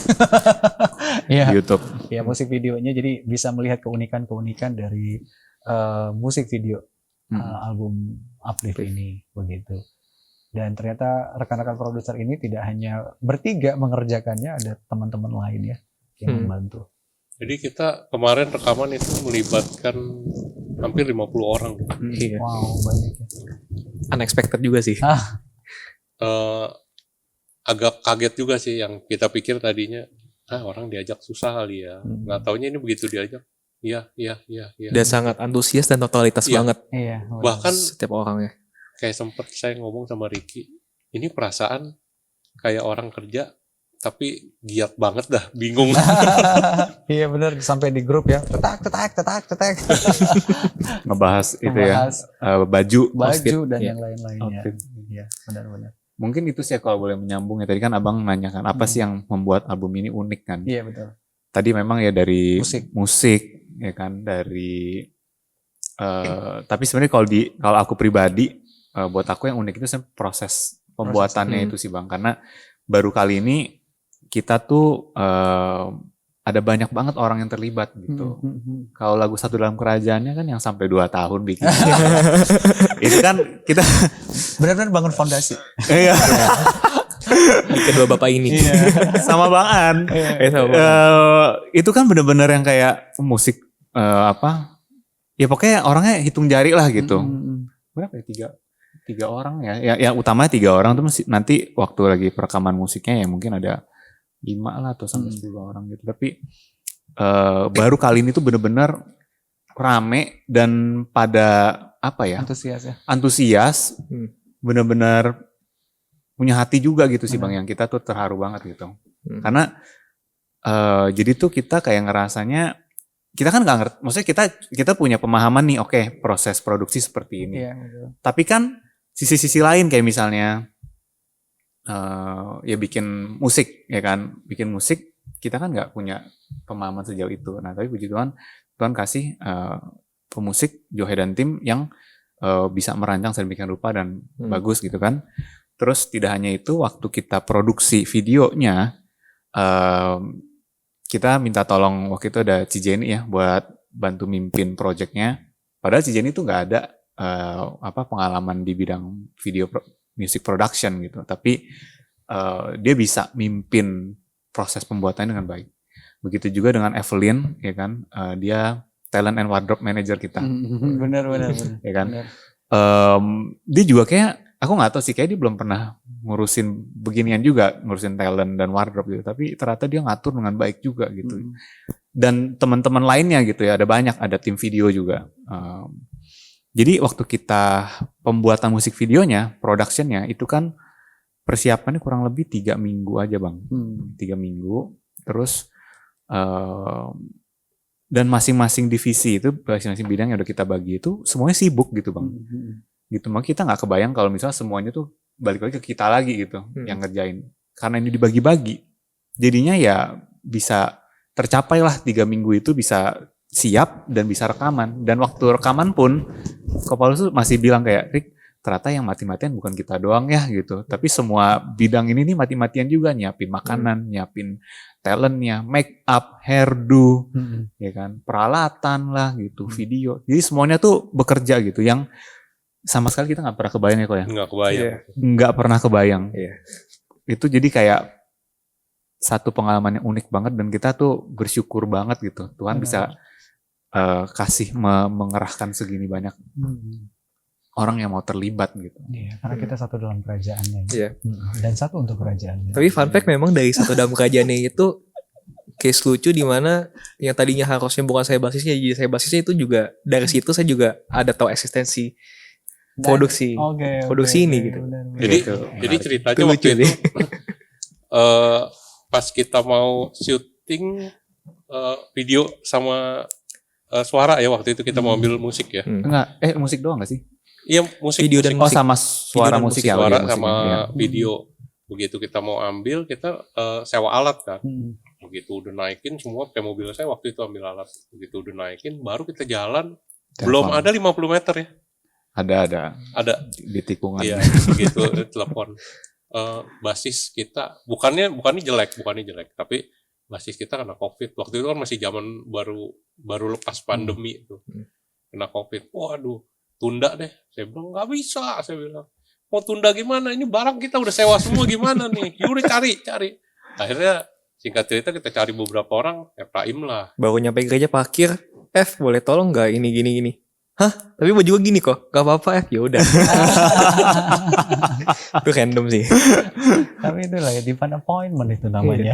Ya, Di YouTube. ya musik videonya, jadi bisa melihat keunikan-keunikan dari musik video album Uplift ini begitu. Dan ternyata rekan-rekan produser ini tidak hanya bertiga mengerjakannya, ada teman-teman lain ya yang membantu. Jadi kita kemarin rekaman itu melibatkan hampir 50 orang. Iya. Wow, banyak ya. Unexpected juga sih. Agak kaget juga sih, yang kita pikir tadinya orang diajak susah kali ya. Nggak taunya ini begitu diajak. Iya. Dan sangat antusias dan totalitas Iya. banget Iya. Bahkan setiap orangnya. kayak sempet saya ngomong sama Ricky, ini perasaan kayak orang kerja tapi giat banget dah, bingung. Iya benar, sampai di grup ya. Tetak. Ngebahas itu ya, baju Baju dan Iya. yang lain-lainnya. Outfit. Iya, benar-benar. Mungkin itu sih kalau boleh menyambung ya. Tadi kan abang nanyakan apa sih yang membuat album ini unik kan. Iya betul. Tadi memang ya dari Musik. ya kan, dari tapi sebenarnya kalau aku pribadi, buat aku yang unik itu sebenarnya proses pembuatannya itu sih Bang, karena baru kali ini kita tuh ada banyak banget orang yang terlibat gitu. Kalau lagu Satu Dalam Kerajaannya kan yang sampai 2 tahun bikin. Itu kan kita Benar-benar bangun fondasi. iya, Di kedua bapak ini. sama Bang An. Sama Bang Itu kan bener-bener yang kayak musik ya pokoknya orangnya hitung jari lah gitu. Berapa ya, tiga orang ya, yang utamanya 3 orang tuh nanti waktu lagi perekaman musiknya ya mungkin ada 5 lah atau sampai 10 orang gitu. Tapi baru kali ini tuh bener-bener rame dan pada apa ya, Antusias ya. antusias, bener-bener punya hati juga gitu sih Bang, yang kita tuh terharu banget gitu. Karena jadi tuh kita kayak ngerasanya, kita kan nggak ngerti, maksudnya kita punya pemahaman nih, oke, proses produksi seperti ini. Iya, betul. Tapi kan sisi-sisi lain kayak misalnya ya bikin musik ya kan, bikin musik kita kan nggak punya pemahaman sejauh itu. Nah tapi puji Tuhan, Tuhan kasih pemusik Johe dan tim yang bisa merancang sedemikian rupa dan bagus gitu kan. Terus tidak hanya itu, waktu kita produksi videonya, kita minta tolong waktu itu ada Cijeni ya buat bantu mimpin projectnya. Padahal Cijeni tuh nggak ada pengalaman di bidang music production gitu, tapi dia bisa mimpin proses pembuatannya dengan baik. Begitu juga dengan Evelyn, ya kan, dia talent and wardrobe manager kita, Benar. ya kan. Benar. Dia juga kayak, aku nggak tahu sih, kayak dia belum pernah ngurusin beginian juga, ngurusin talent dan wardrobe gitu, tapi ternyata dia ngatur dengan baik juga gitu. Dan teman-teman lainnya gitu ya, ada banyak, ada tim video juga. Jadi waktu kita pembuatan musik videonya, productionnya itu kan persiapannya kurang lebih 3 minggu aja Bang. 3 minggu. Terus dan masing-masing divisi itu, masing-masing bidang yang udah kita bagi itu semuanya sibuk gitu Bang. Gitu, makanya kita nggak kebayang kalau misalnya semuanya tuh balik lagi ke kita lagi gitu yang ngerjain. Karena ini dibagi-bagi, jadinya ya bisa tercapai lah 3 minggu itu bisa siap dan bisa rekaman. Dan waktu rekaman pun Kopalus tuh masih bilang kayak, Rick, ternyata yang mati-matian bukan kita doang ya gitu, tapi semua bidang ini nih mati-matian juga, nyiapin makanan, nyiapin talentnya, make up, hairdo, ya kan, peralatan lah gitu, video. Jadi semuanya tuh bekerja gitu, yang sama sekali kita nggak pernah kebayang ya kok ya. Nggak kebayang. Nggak pernah kebayang. Iya. Itu jadi kayak satu pengalaman yang unik banget, dan kita tuh bersyukur banget gitu. Tuhan bisa kasih mengerahkan segini banyak orang yang mau terlibat gitu. Iya, karena kita satu dalam kerajaannya. Iya. Dan satu untuk kerajaannya. Tapi fun fact memang dari Satu Dalam Kerajaannya itu case lucu di mana yang tadinya harusnya bukan saya basisnya, jadi saya basisnya itu juga dari situ saya juga ada tahu eksistensi produksi ini gitu. Jadi ceritanya Itu waktu lucu itu sih. Pas kita mau syuting video sama suara ya, waktu itu kita mau ambil musik ya. Enggak, musik doang gak sih? Iya, musik, Video dan Oh, musik. sama suara dan musik musik. ya, suara audio sama musiknya, ya. video. Begitu kita mau ambil, kita sewa alat kan. Hmm. Begitu udah naikin semua, kayak mobil saya waktu itu ambil alat. Begitu udah naikin, baru kita jalan. Telepon. Belum ada 50 meter ya. Ada Ada, di tikungan. iya, begitu telepon. Basis kita, bukannya jelek, tapi basis kita kena COVID. Waktu itu kan masih zaman baru lepas pandemi itu. Kena COVID. Waduh, tunda deh. Saya bilang, nggak bisa, saya bilang. Mau tunda gimana? Ini barang kita udah sewa semua gimana nih? Yaudah cari. Akhirnya singkat cerita kita cari beberapa orang, Praim lah. Baru nyampe gereja parkir, boleh tolong nggak ini gini. Hah? Tapi baju gue gini kok, gak apa-apa ya udah. Itu random sih. Tapi itu lah ya, divine appointment itu namanya.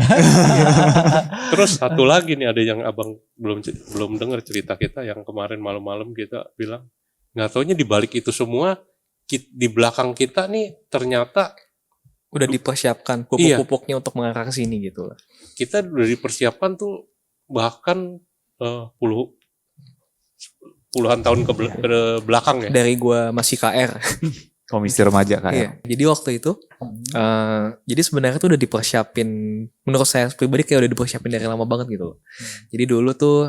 Terus satu lagi nih, ada yang abang belum dengar cerita kita yang kemarin malam-malam kita bilang, nggak taunya di balik itu semua di belakang kita nih ternyata Udah dipersiapkan pupuk-pupuknya untuk mengarah ke sini gitu lah. kita udah dipersiapkan tuh bahkan puluhan tahun ke belakang ya. Dari gua masih KR. Komisi remaja kan. Iya. Jadi waktu itu, jadi sebenarnya tuh udah dipersiapin. Menurut saya pribadi kayak udah dipersiapin dari lama banget gitu loh. Jadi dulu tuh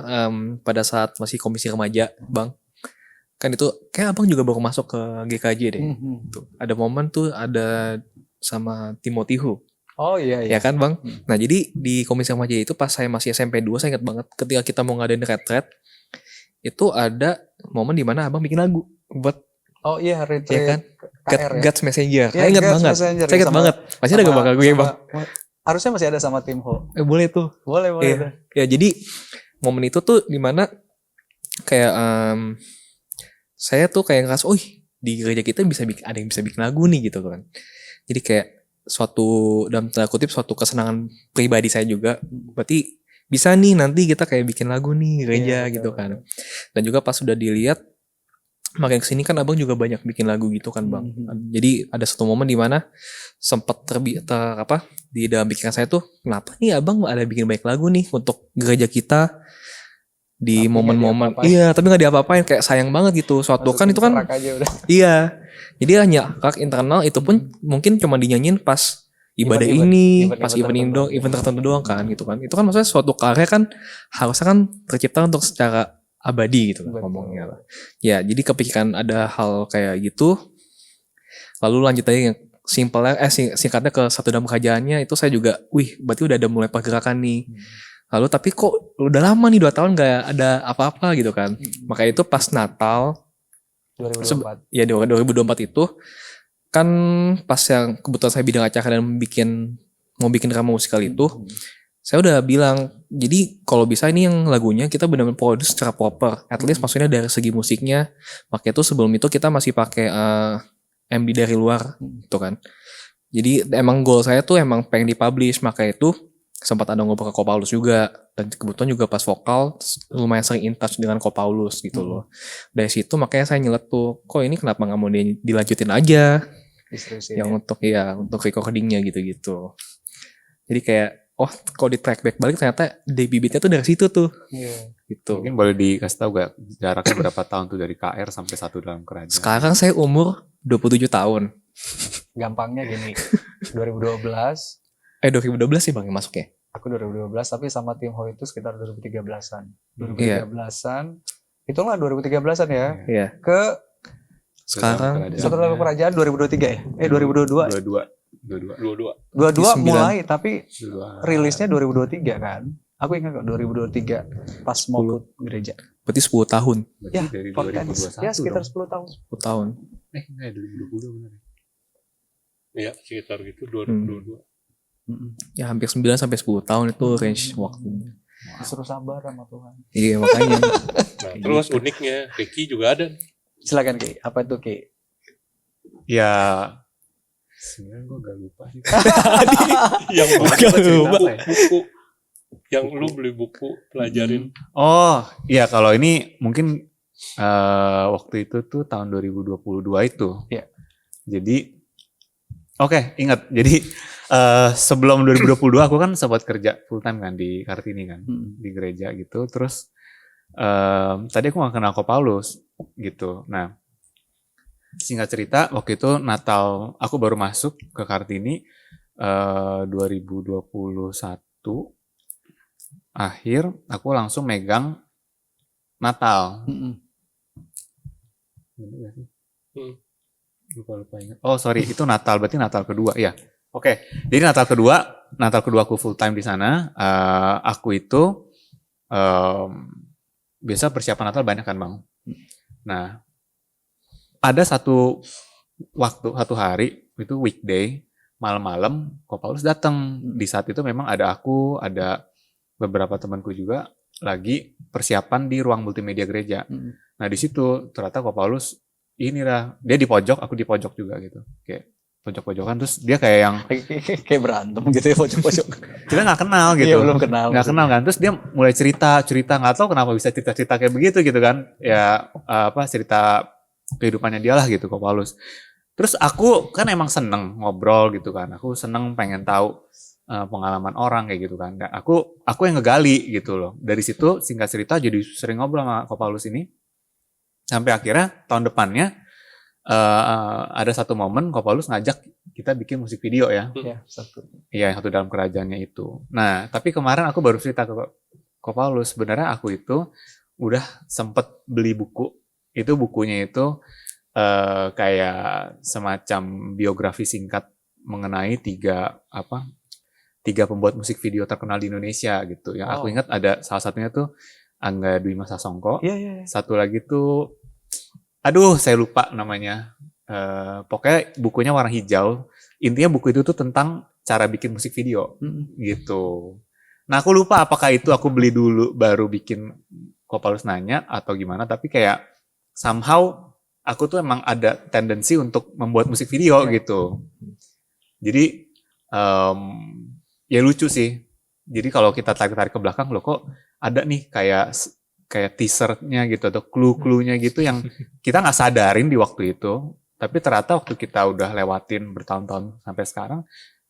pada saat masih komisi remaja, Bang, kan itu kayak abang juga baru masuk ke GKJ deh. Tuh, ada momen tuh ada sama Timothy Hu. Oh iya Ya kan Bang? Nah jadi di komisi remaja itu pas saya masih SMP 2, saya ingat banget ketika kita mau ngadain retret, itu ada momen dimana abang bikin lagu buat Oh iya, retreat ya kan? KR ya. God's Messenger. Iya, Saya ingat God's banget. Messenger Saya ingat sama- banget. Masih ada gambar lagu ya Bang? Harusnya masih ada sama Tim Ho. Boleh tuh. Boleh. Iya. Ya jadi momen itu tuh dimana kayak saya tuh kayak ngerasa, di gereja kita ada yang bisa bikin lagu nih gitu kan. Jadi kayak suatu dalam tanda kutip suatu kesenangan pribadi saya juga. Berarti bisa nih nanti kita kayak bikin lagu nih gereja Iya, gitu betul, kan. Dan juga pas sudah dilihat makin kesini kan abang juga banyak bikin lagu gitu kan Bang. Jadi ada satu momen di mana sempat di dalam pikiran saya tuh kenapa nih abang ada bikin banyak lagu nih untuk gereja kita di Tapi momen-momen nggak diapa-apain. iya tapi nggak diapa-apain kayak sayang banget gitu suatu kan Masukin itu kan serak aja udah. iya jadi hanya hak internal itu pun mungkin cuma dinyanyiin pas ibadah Event-event event tertentu doang kan gitu kan itu kan maksudnya suatu karya kan harusnya kan tercipta untuk secara abadi gitu kan Betul. ngomongnya lah. Ya jadi kepikiran ada hal kayak gitu lalu lanjut aja yang simpelnya singkatnya ke satu dalam kerajaannya itu saya juga berarti udah ada mulai pergerakan nih. Lalu tapi kok udah lama nih 2 tahun gak ada apa-apa gitu kan. Makanya itu pas Natal 2024. ya 2024 itu kan pas yang kebetulan saya bidang acara dan mau bikin drama musikal itu saya udah bilang jadi kalau bisa ini yang lagunya kita benar-benar produce secara proper at least maksudnya dari segi musiknya. Makanya itu sebelum itu kita masih pakai MD dari luar gitu kan. Jadi emang goal saya tuh emang pengen dipublish. Makanya itu sempat ada ngobrol ke Ko Paulus juga dan kebetulan juga pas vokal lumayan sering in touch dengan Ko Paulus gitu loh. Dari situ makanya saya nyeletuk kok ini kenapa nggak mau dilanjutin aja Distribusi yang ya. untuk recordingnya gitu-gitu. Jadi kayak kalau di track back balik ternyata bibitnya tuh dari situ tuh Iya. gitu. Mungkin boleh dikasih tahu gak jaraknya berapa tahun tuh dari KR sampai satu dalam kerajaan? Sekarang saya umur 27 tahun. Gampangnya gini. 2012, 2012 sih Bang yang masuknya. aku 2012 tapi sama Tim Ho itu sekitar 2013-an. Iya. 2013-an. Itulah 2013-an ya. Iya. Ke Sekarang satu level kerajaan 2023 ya? 2022. 22. 22 9. mulai tapi 22. rilisnya 2023 kan. Aku ingat kok 2023 pas mau ke gereja. berarti 10 tahun. Berarti Ya, dari podcast. 2021 Ya sekitar dong. 10 tahun. 10 tahun. Enggak, 2020 benar. Iya, sekitar gitu 2022. Ya hampir 9 sampai 10 tahun itu range waktunya. Disuruh sabar sama Tuhan. Iya makanya. Nah, terus uniknya Ricky juga ada. Silakan Ki. Apa itu Ki? Ya sebenarnya gue gak lupa sih. Yang Gak lupa. buku yang lu beli buku pelajarin. Oh iya, kalau ini mungkin waktu itu tuh tahun 2022 itu. Iya. Jadi oke, ingat. Jadi sebelum 2022 aku kan sempat kerja full time kan di Kartini kan, di gereja gitu. Terus tadi aku gak kenal Ko Paulus gitu. Nah singkat cerita waktu itu Natal aku baru masuk ke Kartini 2021 akhir aku langsung megang Natal. Bener gak sih? Lupa ingat. Oh sorry, itu Natal, berarti Natal kedua ya. Oke, jadi Natal kedua aku full time di sana. Aku itu biasa persiapan Natal banyak kan bang. Nah, ada satu hari itu weekday malam-malam, Ko Paulus datang. Di saat itu memang ada aku, ada beberapa temanku juga lagi persiapan di ruang multimedia gereja. Nah di situ ternyata Ko Paulus inilah dia di pojok, aku di pojok juga gitu, kayak pojok-pojokan. Terus dia kayak yang kayak berantem gitu ya, pojok-pojok. kita nggak kenal gitu, Iya, belum kenal. nggak kenal kan. Terus dia mulai cerita nggak tahu kenapa bisa cerita kayak begitu gitu kan, ya cerita kehidupannya dia lah gitu Ko Paulus. Terus aku kan emang seneng ngobrol gitu kan, aku seneng pengen tahu pengalaman orang kayak gitu kan. Dan aku yang ngegali gitu loh. Dari situ singkat cerita jadi sering ngobrol sama Ko Paulus ini. Sampai akhirnya tahun depannya ada satu momen Ko Paulus ngajak kita bikin musik video ya. Iya, satu. Iya, yang satu dalam kerajaannya itu. Nah, tapi kemarin aku baru cerita ke Ko Paulus, sebenarnya aku itu udah sempet beli buku. Itu bukunya itu kayak semacam biografi singkat mengenai tiga pembuat musik video terkenal di Indonesia gitu. Yang aku ingat ada salah satunya tuh Angga Dwi Masa Songko. Iya. Satu lagi tuh, aduh saya lupa namanya. Pokoknya bukunya warna hijau. Intinya buku itu tuh tentang cara bikin musik video gitu. Nah aku lupa apakah itu aku beli dulu baru bikin, Ko Paulus nanya atau gimana. Tapi kayak somehow aku tuh emang ada tendensi untuk membuat musik video gitu. Jadi ya lucu sih. Jadi kalau kita tarik ke belakang, loh kok ada nih kayak teasernya gitu atau clue-cluenya gitu yang kita nggak sadarin di waktu itu, tapi ternyata waktu kita udah lewatin bertahun-tahun sampai sekarang,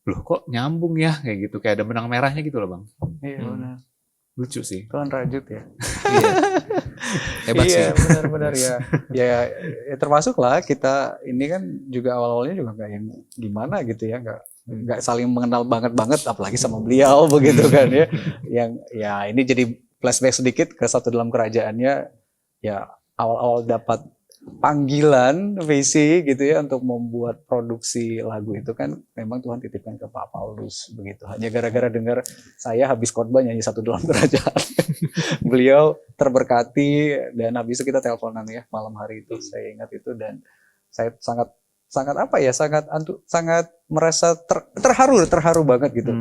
loh kok nyambung ya kayak gitu, kayak ada benang merahnya gitu loh bang. Iya benar. Lucu sih. Tuhan rajut ya. Iya. Hebat sih. Iya benar-benar ya. Ya termasuk lah kita ini kan juga awal-awalnya juga nggak yang gimana gitu ya, nggak saling mengenal banget apalagi sama beliau begitu kan ya. Yang ya ini jadi flashback sedikit ke Satu Dalam Kerajaannya, ya awal-awal dapat panggilan visi gitu ya untuk membuat produksi lagu itu kan memang Tuhan titipkan ke Pak Paulus begitu. Hanya gara-gara dengar saya habis khotbah nyanyi Satu Dalam Kerajaan. Beliau terberkati dan habis itu kita teleponan ya malam hari itu, saya ingat itu. Dan saya sangat merasa terharu banget gitu.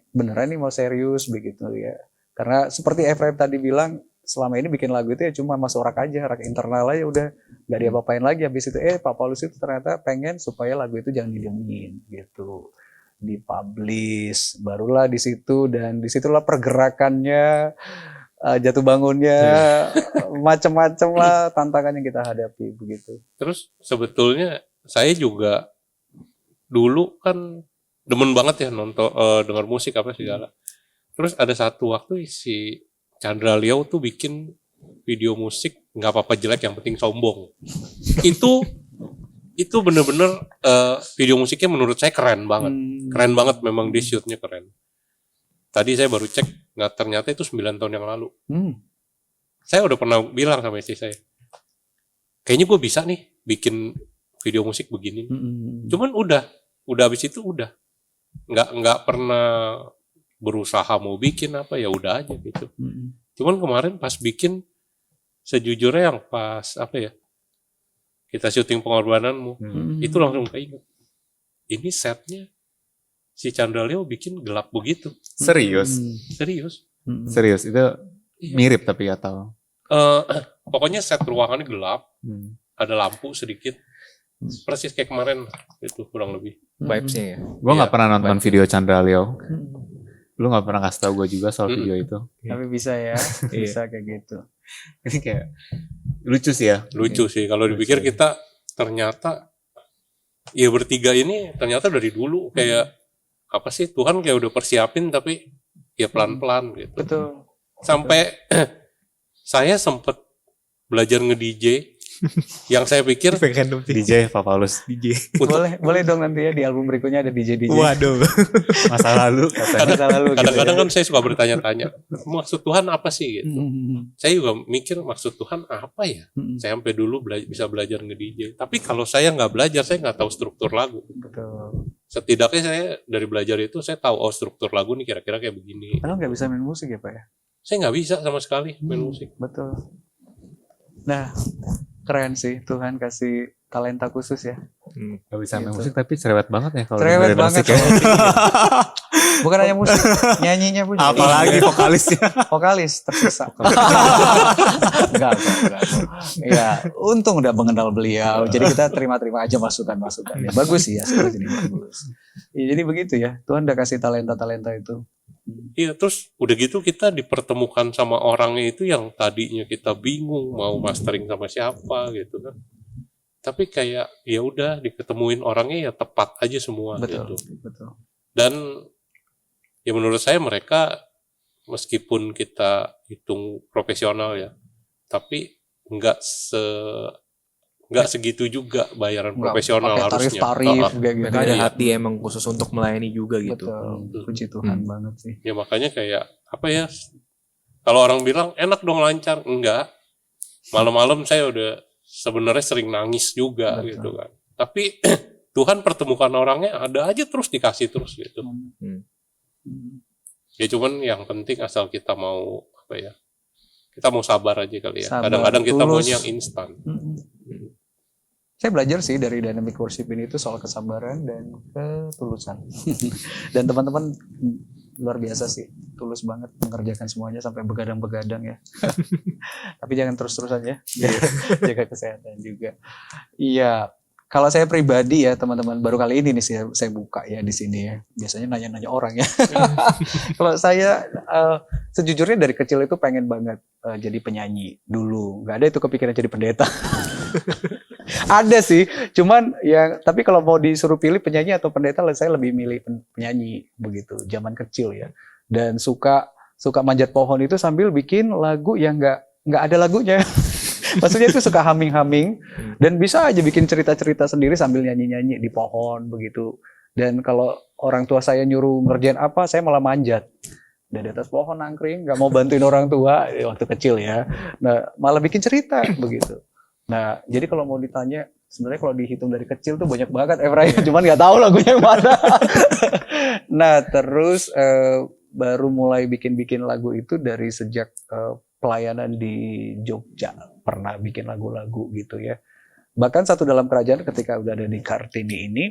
Beneran nih mau serius begitu ya. Karena seperti Efraim tadi bilang, selama ini bikin lagu itu ya cuma masuk rak aja, rak internal aja udah nggak diapa-apain lagi. Habis itu Pak Paulus itu ternyata pengen supaya lagu itu jangan didiemin gitu, dipublish, barulah di situ. Dan disitulah pergerakannya, jatuh bangunnya, macam-macam lah tantangan yang kita hadapi begitu. Terus sebetulnya saya juga dulu kan demen banget ya nonton dengar musik apa segala. Terus ada satu waktu si Chandra Leo tuh bikin video musik nggak apa-apa jelek yang penting sombong. Itu bener-bener video musiknya menurut saya keren banget. Keren banget memang, di shootnya keren. Tadi saya baru cek, nggak, ternyata itu 9 tahun yang lalu. Saya udah pernah bilang sama istri saya, kayaknya gue bisa nih bikin video musik begini. Cuman udah habis itu udah nggak pernah berusaha mau bikin apa, ya udah aja gitu. Cuman kemarin pas bikin, sejujurnya yang pas kita syuting Pengorbananmu, itu langsung keinget, ini setnya si Chandra Leo bikin gelap begitu. Serius itu mirip tapi atau pokoknya set ruangannya gelap, ada lampu sedikit, persis kayak kemarin itu kurang lebih Vibes-nya ya. gue nggak pernah nonton video Chandra Leo. Lu nggak pernah kasih tau gue juga soal video itu. Tapi bisa ya, bisa kayak gitu. Ini kayak lucu sih ya. Lucu sih kalau dipikir, kita ternyata ya bertiga ini ternyata dari dulu kayak apa sih, Tuhan kayak udah persiapin tapi ya pelan-pelan gitu. Betul. Sampai saya sempet belajar nge-DJ Yang saya pikir DJ Pak Paulus. DJ. Boleh dong nanti ya di album berikutnya ada DJ. Waduh. Masa lalu katanya. Masa lalu gitu kadang-kadang ya. kan saya suka bertanya-tanya, maksud Tuhan apa sih gitu. Saya juga mikir maksud Tuhan apa ya. Saya sampai dulu bisa belajar nge-DJ. Tapi kalau saya nggak belajar, saya nggak tahu struktur lagu. Betul. Setidaknya saya dari belajar itu saya tahu struktur lagu nih kira-kira kayak begini. Padahal nggak bisa main musik ya Pak ya? Saya nggak bisa sama sekali main musik. Betul. Nah, keren sih Tuhan kasih talenta khusus ya. Gak bisa main Gitu. musik tapi cerewet banget ya kalau Cerewet dengerin banget. musik ya. Bukan hanya musik, nyanyinya pun. Apalagi vokalisnya. Vokalis tersisa. Enggak. Ya, untung udah mengenal beliau. Jadi kita terima-terima aja masukan-masukan. Ya, bagus sih ya, seperti ini bagus. Ya, jadi begitu ya. Tuhan udah kasih talenta-talenta itu. Iya, terus udah gitu kita dipertemukan sama orangnya itu yang tadinya kita bingung mau mastering sama siapa gitu kan. Tapi kayak ya udah diketemuin orangnya ya tepat aja semua Betul, gitu. betul. Dan ya menurut saya mereka meskipun kita hitung profesional ya, tapi nggak segitu juga bayaran Nggak profesional pakai harusnya. tarif-tarif kayak gitu. Mereka ada Iya. hati emang khusus untuk melayani juga gitu. Betul. Puji Tuhan banget sih. Ya makanya kayak apa ya? Kalau orang bilang enak dong lancar, enggak. Malam-malam saya udah sebenarnya sering nangis juga Betul. gitu kan. Tapi Tuhan pertemukan orangnya ada aja terus dikasih terus gitu. Ya cuman yang penting asal kita mau apa ya? Kita mau sabar aja kali ya. Sabar, Kadang-kadang kita tulus. maunya yang instan. Saya belajar sih dari dynamic worship ini itu soal kesabaran dan ketulusan. Dan teman-teman luar biasa sih, tulus banget mengerjakan semuanya sampai begadang-begadang ya. Tapi jangan terus-terusan ya, jaga kesehatan juga. Iya, kalau saya pribadi ya teman-teman, baru kali ini nih saya buka ya di sini ya. Biasanya nanya-nanya orang ya. Kalau saya sejujurnya dari kecil itu pengen banget jadi penyanyi dulu. Nggak ada itu kepikiran jadi pendeta. Ada sih, cuman ya tapi kalau mau disuruh pilih penyanyi atau pendeta, saya lebih milih penyanyi begitu. Zaman kecil ya, dan suka manjat pohon itu sambil bikin lagu yang nggak ada lagunya. Maksudnya itu suka humming dan bisa aja bikin cerita-cerita sendiri sambil nyanyi-nyanyi di pohon begitu. Dan kalau orang tua saya nyuruh ngerjain apa, saya malah manjat. Dari atas pohon nangkring, nggak mau bantuin orang tua waktu kecil ya. Nah, malah bikin cerita begitu. Nah, jadi kalau mau ditanya, sebenarnya kalau dihitung dari kecil tuh banyak banget Efraim, cuman nggak tahu lagunya yang mana. Nah, terus baru mulai bikin lagu itu dari sejak pelayanan di Jogja, pernah bikin lagu-lagu gitu ya. Bahkan Satu Dalam Kerajaan ketika udah ada di Kartini ini,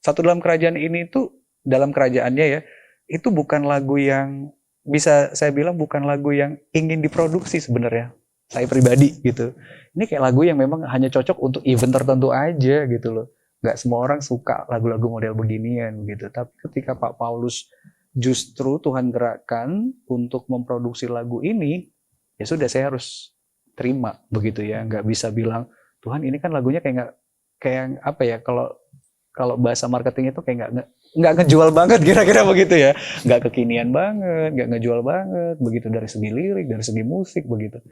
Satu Dalam Kerajaan ini tuh dalam kerajaannya ya, itu bukan lagu yang bisa saya bilang bukan lagu yang ingin diproduksi sebenarnya. Saya pribadi gitu. Ini kayak lagu yang memang hanya cocok untuk event tertentu aja gitu loh. Nggak semua orang suka lagu-lagu model beginian gitu. Tapi ketika Pak Paulus justru Tuhan gerakkan untuk memproduksi lagu ini, ya sudah saya harus terima begitu ya. Nggak bisa bilang, Tuhan ini kan lagunya kayak apa ya, kalau bahasa marketing itu kayak nggak ngejual banget kira-kira begitu ya. Nggak kekinian banget, nggak ngejual banget begitu dari segi lirik, dari segi musik begitu.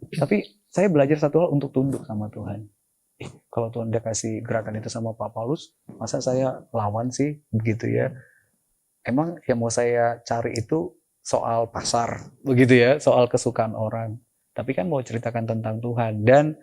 Tapi saya belajar satu hal untuk tunduk sama Tuhan. Kalau Tuhan udah kasih gerakan itu sama Pak Paulus, masa saya lawan sih begitu ya. Emang yang mau saya cari itu soal pasar begitu ya, soal kesukaan orang. Tapi kan mau ceritakan tentang Tuhan. Dan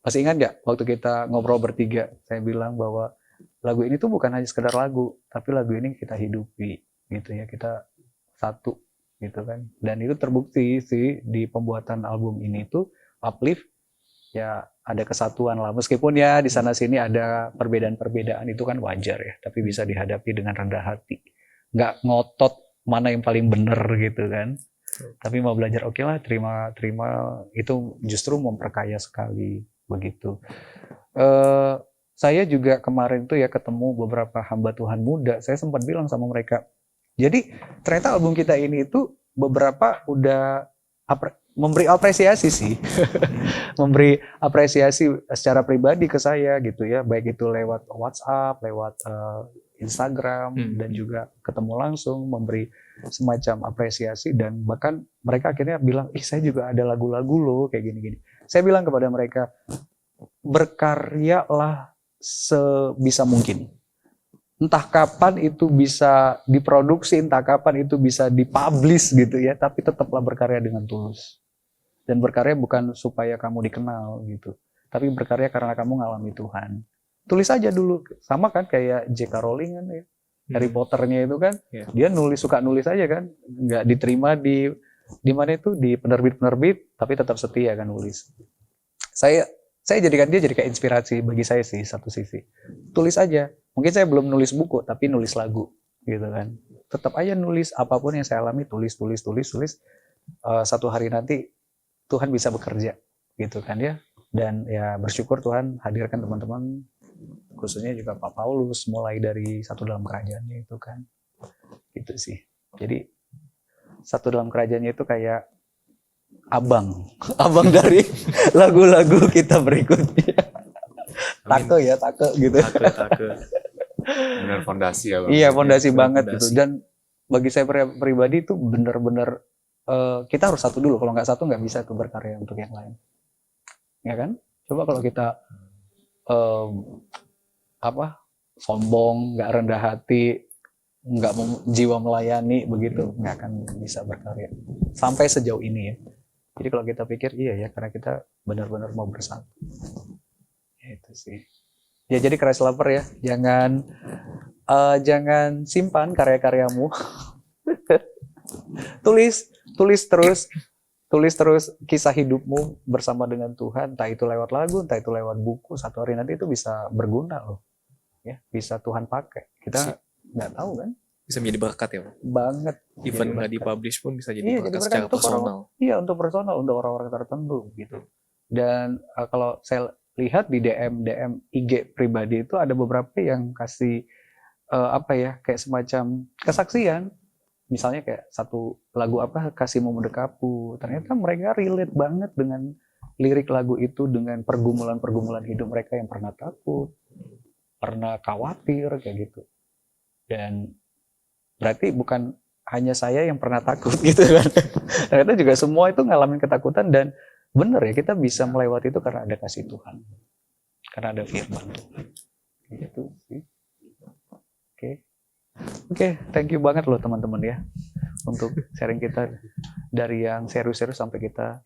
masih ingat nggak waktu kita ngobrol bertiga, saya bilang bahwa lagu ini tuh bukan hanya sekedar lagu, tapi lagu ini kita hidupi gitu ya, kita satu gitu kan. Dan itu terbukti sih di pembuatan album ini tuh Uplift ya, ada kesatuan lah, meskipun ya di sana sini ada perbedaan-perbedaan, itu kan wajar ya, tapi bisa dihadapi dengan rendah hati, nggak ngotot mana yang paling bener gitu kan, tapi mau belajar oke lah, terima itu justru memperkaya sekali begitu. Saya juga kemarin tuh ya ketemu beberapa hamba Tuhan muda, saya sempat bilang sama mereka, jadi ternyata album kita ini itu beberapa udah memberi apresiasi sih, memberi apresiasi secara pribadi ke saya gitu ya, baik itu lewat WhatsApp, lewat Instagram, dan juga ketemu langsung memberi semacam apresiasi, dan bahkan mereka akhirnya bilang, saya juga ada lagu-lagu loh kayak gini-gini. Saya bilang kepada mereka, berkaryalah sebisa mungkin. Entah kapan itu bisa diproduksi, entah kapan itu bisa dipublish gitu ya, tapi tetaplah berkarya dengan tulus. Dan berkarya bukan supaya kamu dikenal gitu, tapi berkarya karena kamu ngalami Tuhan. Tulis aja dulu, sama kan kayak J.K. Rowling kan ya, Harry Potternya itu kan, dia suka nulis aja kan, nggak diterima di mana itu, di penerbit-penerbit, tapi tetap setia kan nulis. Saya jadikan dia jadi kayak inspirasi bagi saya sih, satu sisi. Tulis aja. Mungkin saya belum nulis buku, tapi nulis lagu, gitu kan. Tetap aja nulis apapun yang saya alami, tulis. Satu hari nanti Tuhan bisa bekerja, gitu kan ya. Dan ya bersyukur Tuhan hadirkan teman-teman, khususnya juga Pak Paulus, mulai dari Satu Dalam Kerajaannya itu kan. Gitu sih. Jadi Satu Dalam Kerajaannya itu kayak abang dari lagu-lagu kita berikutnya. Take gitu. Take. Benar fondasi ya Bang. Iya, fondasi Ya, banget fondasi. gitu. Dan bagi saya pribadi itu benar-benar kita harus satu dulu. Kalau nggak satu nggak bisa tuh berkarya untuk yang lain. Ya kan? Coba kalau kita sombong, nggak rendah hati, nggak jiwa melayani begitu, nggak akan bisa berkarya. Sampai sejauh ini ya. Jadi kalau kita pikir iya ya, karena kita benar-benar mau bersatu. Ya, itu sih. Ya jadi Christ Lover ya, jangan simpan karya-karyamu. tulis terus kisah hidupmu bersama dengan Tuhan, entah itu lewat lagu, entah itu lewat buku. Satu hari nanti itu bisa berguna loh. Ya, bisa Tuhan pakai. Kita nggak tahu kan? Bisa menjadi berkat ya Pak? Banget. Even Jadi nggak berkat. dipublish pun bisa jadi Iya, berkat jadi berkat secara untuk personal. Iya, untuk personal, untuk orang-orang tertentu gitu. Dan kalau saya lihat di DM IG pribadi itu ada beberapa yang kasih kayak semacam kesaksian. Misalnya kayak satu lagu Kasihmu Mendekapku. Ternyata mereka relate banget dengan lirik lagu itu, dengan pergumulan-pergumulan hidup mereka yang pernah takut, pernah khawatir kayak gitu. Dan berarti bukan hanya saya yang pernah takut gitu kan. Ternyata juga semua itu ngalamin ketakutan, dan bener ya, kita bisa melewati itu karena ada kasih Tuhan. Karena ada firman Tuhan. Gitu sih. Oke, thank you banget loh teman-teman ya untuk sharing kita dari yang serius-serius sampai kita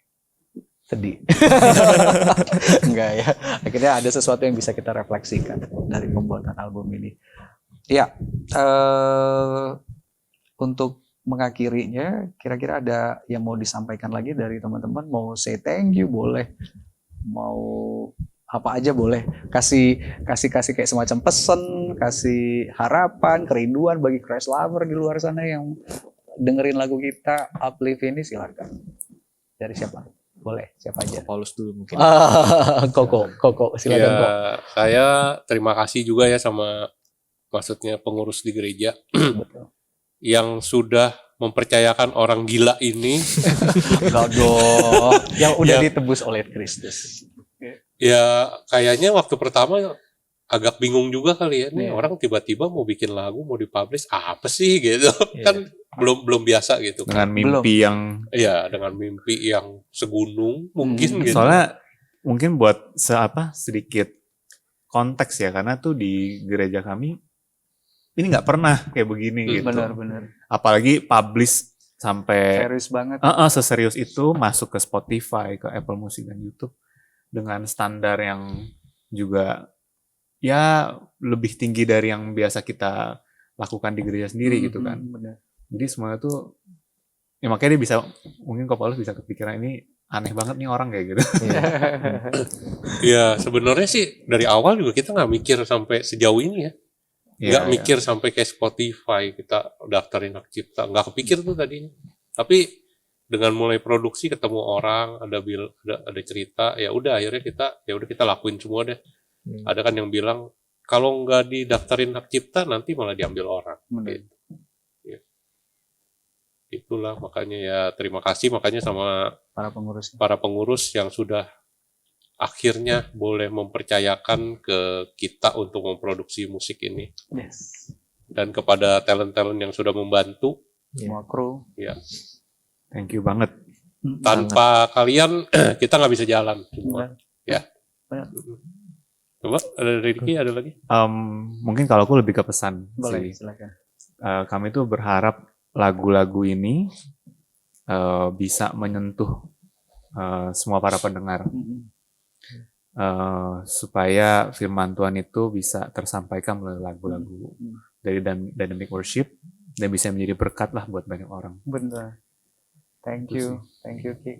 sedih. Enggak ya. Akhirnya ada sesuatu yang bisa kita refleksikan dari pembuatan album ini. Ya, untuk mengakhirinya, kira-kira ada yang mau disampaikan lagi dari teman-teman? Mau say thank you boleh, mau apa aja boleh. Kasih kayak semacam pesan, kasih harapan, kerinduan bagi Christ Lover di luar sana yang dengerin lagu kita Uplift ini, silakan. Dari siapa? Boleh, siapa aja. Paulus dulu mungkin. Koko, silakan Kok. Ya, saya terima kasih juga ya sama maksudnya pengurus di gereja Betul. yang sudah mempercayakan orang gila ini. Enggak dong. Yang udah Ya. ditebus oleh Kristus. Ya kayaknya waktu pertama agak bingung juga kali ya, nih Iya. orang tiba-tiba mau bikin lagu, mau dipublish, apa sih gitu. Iya. Kan belum biasa gitu kan. Dengan mimpi yang Iya, dengan mimpi yang segunung mungkin gitu. soalnya mungkin buat sedikit konteks ya, karena tuh di gereja kami ini nggak pernah kayak begini gitu. Benar. Apalagi publish sampai Serius banget. seserius itu, masuk ke Spotify, ke Apple Music dan YouTube dengan standar yang juga ya lebih tinggi dari yang biasa kita lakukan di gereja sendiri gitu kan. Benar. Jadi semuanya tuh ya makanya dia bisa, mungkin Kok Paulus bisa kepikiran ini aneh banget nih orang kayak gitu. Ya sebenarnya sih dari awal juga kita nggak mikir sampai sejauh ini ya. Nggak Iya, mikir sampai kayak Spotify, kita daftarin hak cipta, nggak kepikir tuh tadinya. Tapi dengan mulai produksi, ketemu orang, ada cerita, ya udah akhirnya kita lakuin semua deh. Ada kan yang bilang kalau nggak didaftarin hak cipta nanti malah diambil orang. Benar. Gitu. Ya. Itulah makanya ya terima kasih makanya sama Para pengurus. para pengurus yang sudah akhirnya boleh mempercayakan ke kita untuk memproduksi musik ini, Yes. dan kepada talent-talent yang sudah membantu. Semua kru. Ya, Thank you banget. tanpa kalian kita nggak bisa jalan semua. Benar. Ya, Coba ada dari Ricky, ada lagi? Mungkin kalau aku lebih ke pesan Boleh, sih. silakan. Kami tuh berharap lagu-lagu ini bisa menyentuh semua para pendengar. Supaya firman Tuhan itu bisa tersampaikan melalui lagu-lagu dari Dynamic Worship dan bisa menjadi berkat lah buat banyak orang. Benar. Thank you, Ki.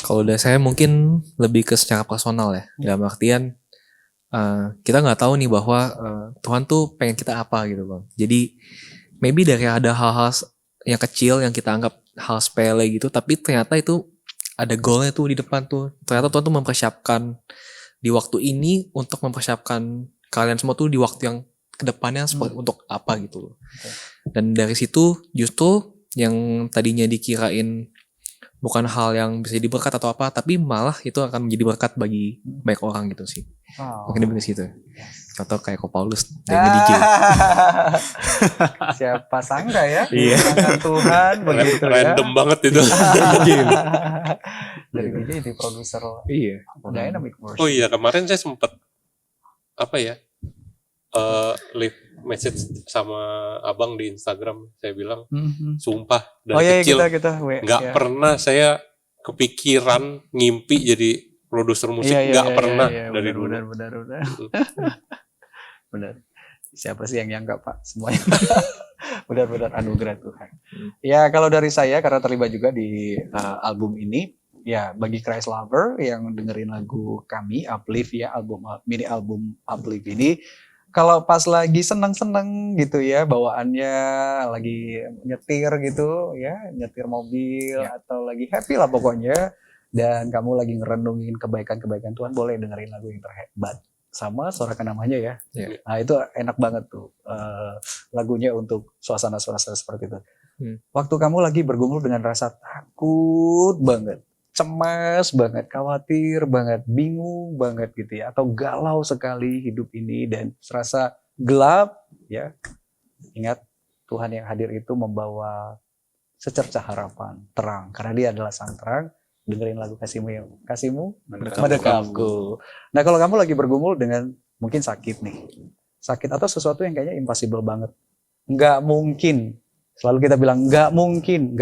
Kalau dari saya mungkin lebih ke secara personal ya. Dalam artian kita nggak tahu nih bahwa Tuhan tuh pengen kita apa gitu bang. Jadi maybe dari ada hal-hal yang kecil yang kita anggap hal sepele gitu, tapi ternyata itu ada goalnya tuh di depan tuh. Ternyata Tuhan tuh mempersiapkan di waktu ini untuk mempersiapkan kalian semua tuh di waktu yang kedepannya seperti untuk apa gitu loh. Dan dari situ justru yang tadinya dikirain bukan hal yang bisa jadi berkat atau apa, tapi malah itu akan menjadi berkat bagi banyak orang gitu sih. Mungkin lebih ke situ. Contoh kayak Ko Paulus dari DJ. Siapa sangka ya? Iya. Tangan Tuhan begitu ya. Random banget itu. Dari DJ jadi produser Iya. Dynamic Worship. Oh iya, kemarin saya sempat leave message sama abang di Instagram. Saya bilang, sumpah dari kecil nggak pernah saya kepikiran ngimpi jadi produser musik, nggak pernah dari dulu. Benar. Siapa sih yang nyangka Pak? Semuanya benar-benar anugerah Tuhan. Ya kalau dari saya karena terlibat juga di album ini, ya bagi Christ Lover yang dengerin lagu kami Uplift ya, mini album Uplift ini, kalau pas lagi seneng-seneng gitu ya, bawaannya lagi nyetir gitu ya, nyetir mobil atau lagi happy lah pokoknya, dan kamu lagi ngerenungin kebaikan-kebaikan Tuhan, boleh dengerin lagu yang terhebat sama Sorakan Namanya ya. Nah itu enak banget tuh lagunya untuk suasana-suasana seperti itu. Waktu kamu lagi bergumul dengan rasa takut banget, cemas banget, khawatir banget, bingung banget gitu ya, atau galau sekali hidup ini dan serasa gelap ya, ingat Tuhan yang hadir itu membawa secercah harapan, terang, karena Dia adalah sang terang. Dengerin lagu Kasihmu Mendekapku. Nah kalau kamu lagi bergumul dengan mungkin sakit atau sesuatu yang kayaknya impossible banget, nggak mungkin, selalu kita bilang nggak mungkin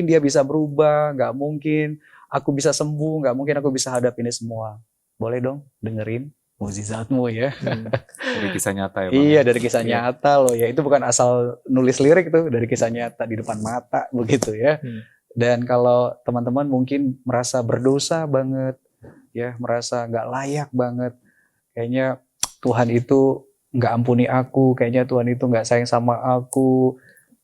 dia bisa berubah, nggak mungkin aku bisa sembuh, nggak mungkin aku bisa hadap ini semua. Boleh dong dengerin Mukjizatmu ya. Dari kisah nyata ya Bang. Iya, dari kisah nyata loh ya. Itu bukan asal nulis lirik tuh, dari kisah nyata di depan mata begitu ya. Dan kalau teman-teman mungkin merasa berdosa banget ya, merasa nggak layak banget, kayaknya Tuhan itu nggak ampuni aku, kayaknya Tuhan itu nggak sayang sama aku,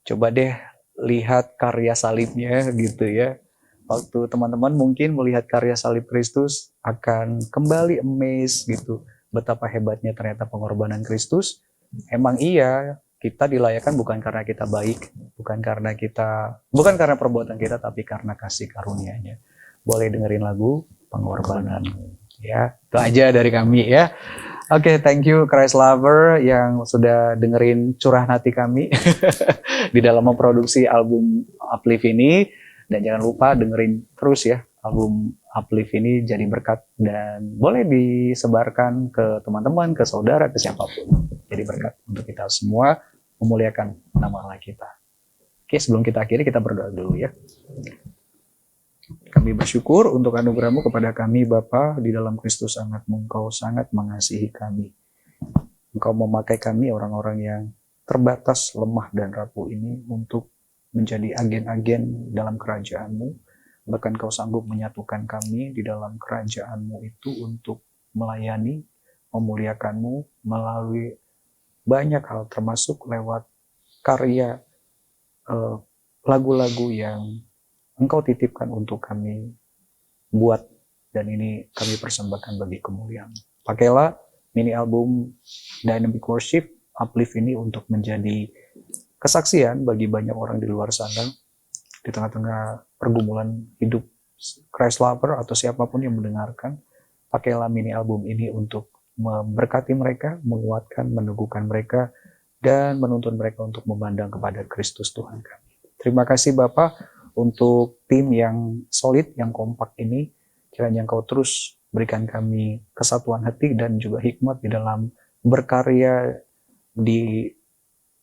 coba deh lihat karya salibnya gitu ya. Waktu teman-teman mungkin melihat karya salib Kristus akan kembali amazed gitu, betapa hebatnya ternyata pengorbanan Kristus. Emang iya, kita dilayakan bukan karena kita baik, bukan karena perbuatan kita, tapi karena kasih karunia-Nya. Boleh dengerin lagu Pengorbanan ya. Itu aja dari kami ya. Oke, thank you Christ Lover yang sudah dengerin curahan hati kami di dalam memproduksi album Uplift ini, dan jangan lupa dengerin terus ya album Uplift ini, jadi berkat dan boleh disebarkan ke teman-teman, ke saudara, ke siapapun. Jadi berkat untuk kita semua, memuliakan nama Allah kita. Oke, sebelum kita akhiri, kita berdoa dulu ya. Kami bersyukur untuk anugerah-Mu kepada kami, Bapa, di dalam Kristus anak-Mu. Engkau sangat mengasihi kami. Engkau memakai kami, orang-orang yang terbatas, lemah, dan rapuh ini untuk menjadi agen-agen dalam kerajaan-Mu. Bahkan Engkau sanggup menyatukan kami di dalam kerajaan-Mu itu untuk melayani, memuliakan-Mu melalui banyak hal, termasuk lewat karya lagu-lagu yang Engkau titipkan untuk kami buat, dan ini kami persembahkan bagi kemuliaan. Pakailah mini album Dynamic Worship Uplift ini untuk menjadi kesaksian bagi banyak orang di luar sana, di tengah-tengah pergumulan hidup Christ Lover atau siapapun yang mendengarkan. Pakailah mini album ini untuk memberkati mereka, menguatkan, meneguhkan mereka, dan menuntun mereka untuk memandang kepada Kristus Tuhan kami. Terima kasih Bapak untuk tim yang solid, yang kompak ini. Kiranya Engkau terus berikan kami kesatuan hati dan juga hikmat di dalam berkarya di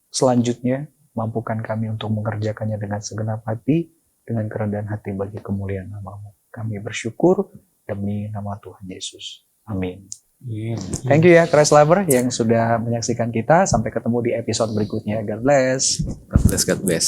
selanjutnya. Mampukan kami untuk mengerjakannya dengan segenap hati, dengan kerendahan hati bagi kemuliaan nama-Mu. Kami bersyukur demi nama Tuhan Yesus. Amin. Thank you ya Christ Lover yang sudah menyaksikan kita. Sampai ketemu di episode berikutnya. God bless. God bless.